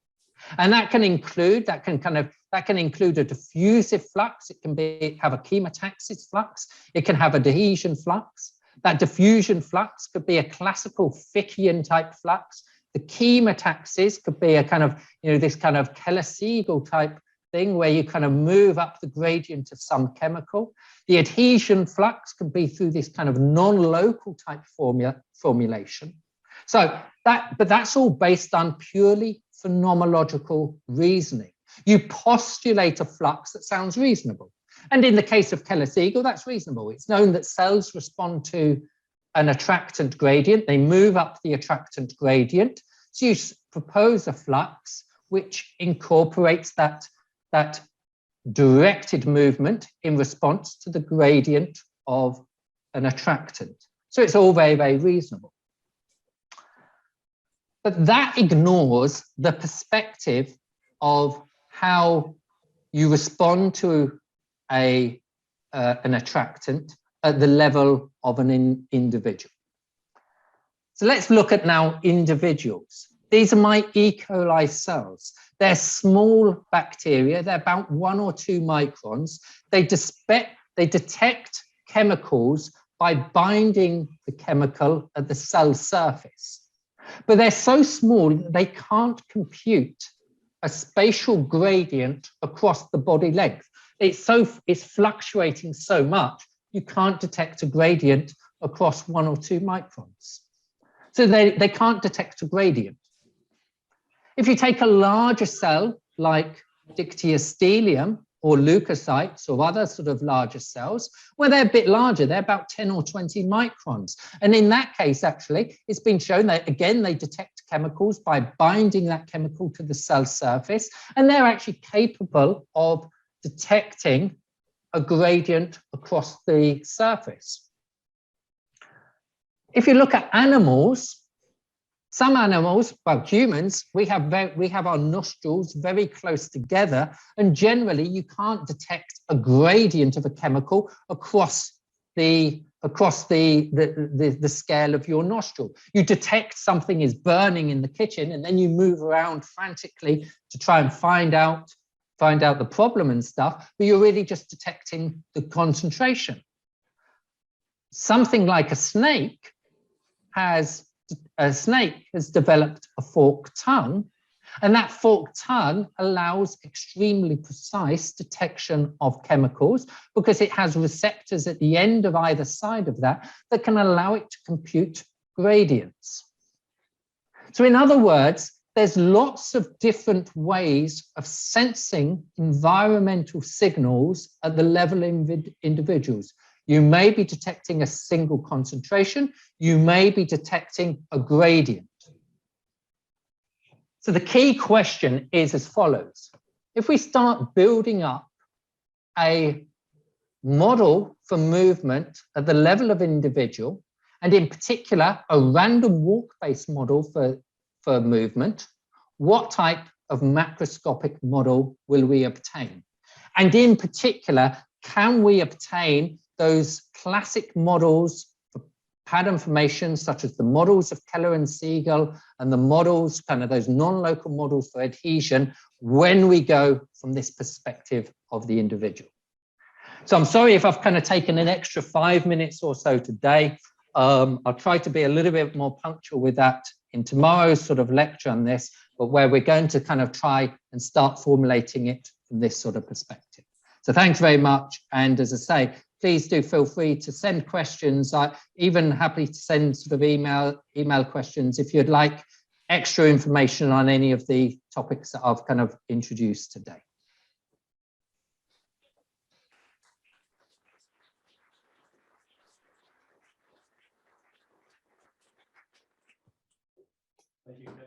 And that can include, that can include a diffusive flux. It can have a chemotaxis flux. It can have a adhesion flux. That diffusion flux could be a classical Fickian type flux. The chemotaxis could be a kind of, this kind of Keller-Segel type thing where you kind of move up the gradient of some chemical. The adhesion flux could be through this kind of non-local type formulation. So but that's all based on purely phenomenological reasoning. You postulate a flux that sounds reasonable. And in the case of Keller-Segel, that's reasonable. It's known that cells respond to an attractant gradient. They move up the attractant gradient. So you propose a flux which incorporates that directed movement in response to the gradient of an attractant. So it's all very, very reasonable. But that ignores the perspective of how you respond to an attractant at the level of an individual. So let's look at now individuals. These are my E. coli cells. They're small bacteria. They're about 1 or 2 microns. They detect chemicals by binding the chemical at the cell surface. But they're so small, they can't compute a spatial gradient across the body length. It's fluctuating so much, you can't detect a gradient across 1 or 2 microns. So they can't detect a gradient. If you take a larger cell like Dictyostelium or leukocytes or other sort of larger cells, where they're a bit larger, they're about 10 or 20 microns. And in that case, actually, it's been shown that, again, they detect chemicals by binding that chemical to the cell surface, and they're actually capable of detecting a gradient across the surface. If you look at animals, some animals, well, humans, we have our nostrils very close together, and generally you can't detect a gradient of a chemical across the scale of your nostril. You detect something is burning in the kitchen, and then you move around frantically to try and find out the problem and stuff, but you're really just detecting the concentration. Something like a snake has developed a forked tongue, and that forked tongue allows extremely precise detection of chemicals because it has receptors at the end of either side of that can allow it to compute gradients. So in other words, there's lots of different ways of sensing environmental signals at the level of individuals. You may be detecting a single concentration. You may be detecting a gradient. So the key question is as follows. If we start building up a model for movement at the level of individual, and in particular, a random walk-based model for movement, what type of macroscopic model will we obtain? And in particular, can we obtain those classic models for pattern formation, such as the models of Keller and Siegel, and the models, kind of those non-local models for adhesion, when we go from this perspective of the individual? So I'm sorry if I've kind of taken an extra 5 minutes or so today. I'll try to be a little bit more punctual with that in tomorrow's sort of lecture on this, but where we're going to kind of try and start formulating it from this sort of perspective. So thanks very much. And as I say, please do feel free to send questions. I'm even happy to send sort of email questions if you'd like extra information on any of the topics that I've kind of introduced today. Thank you, Kevin.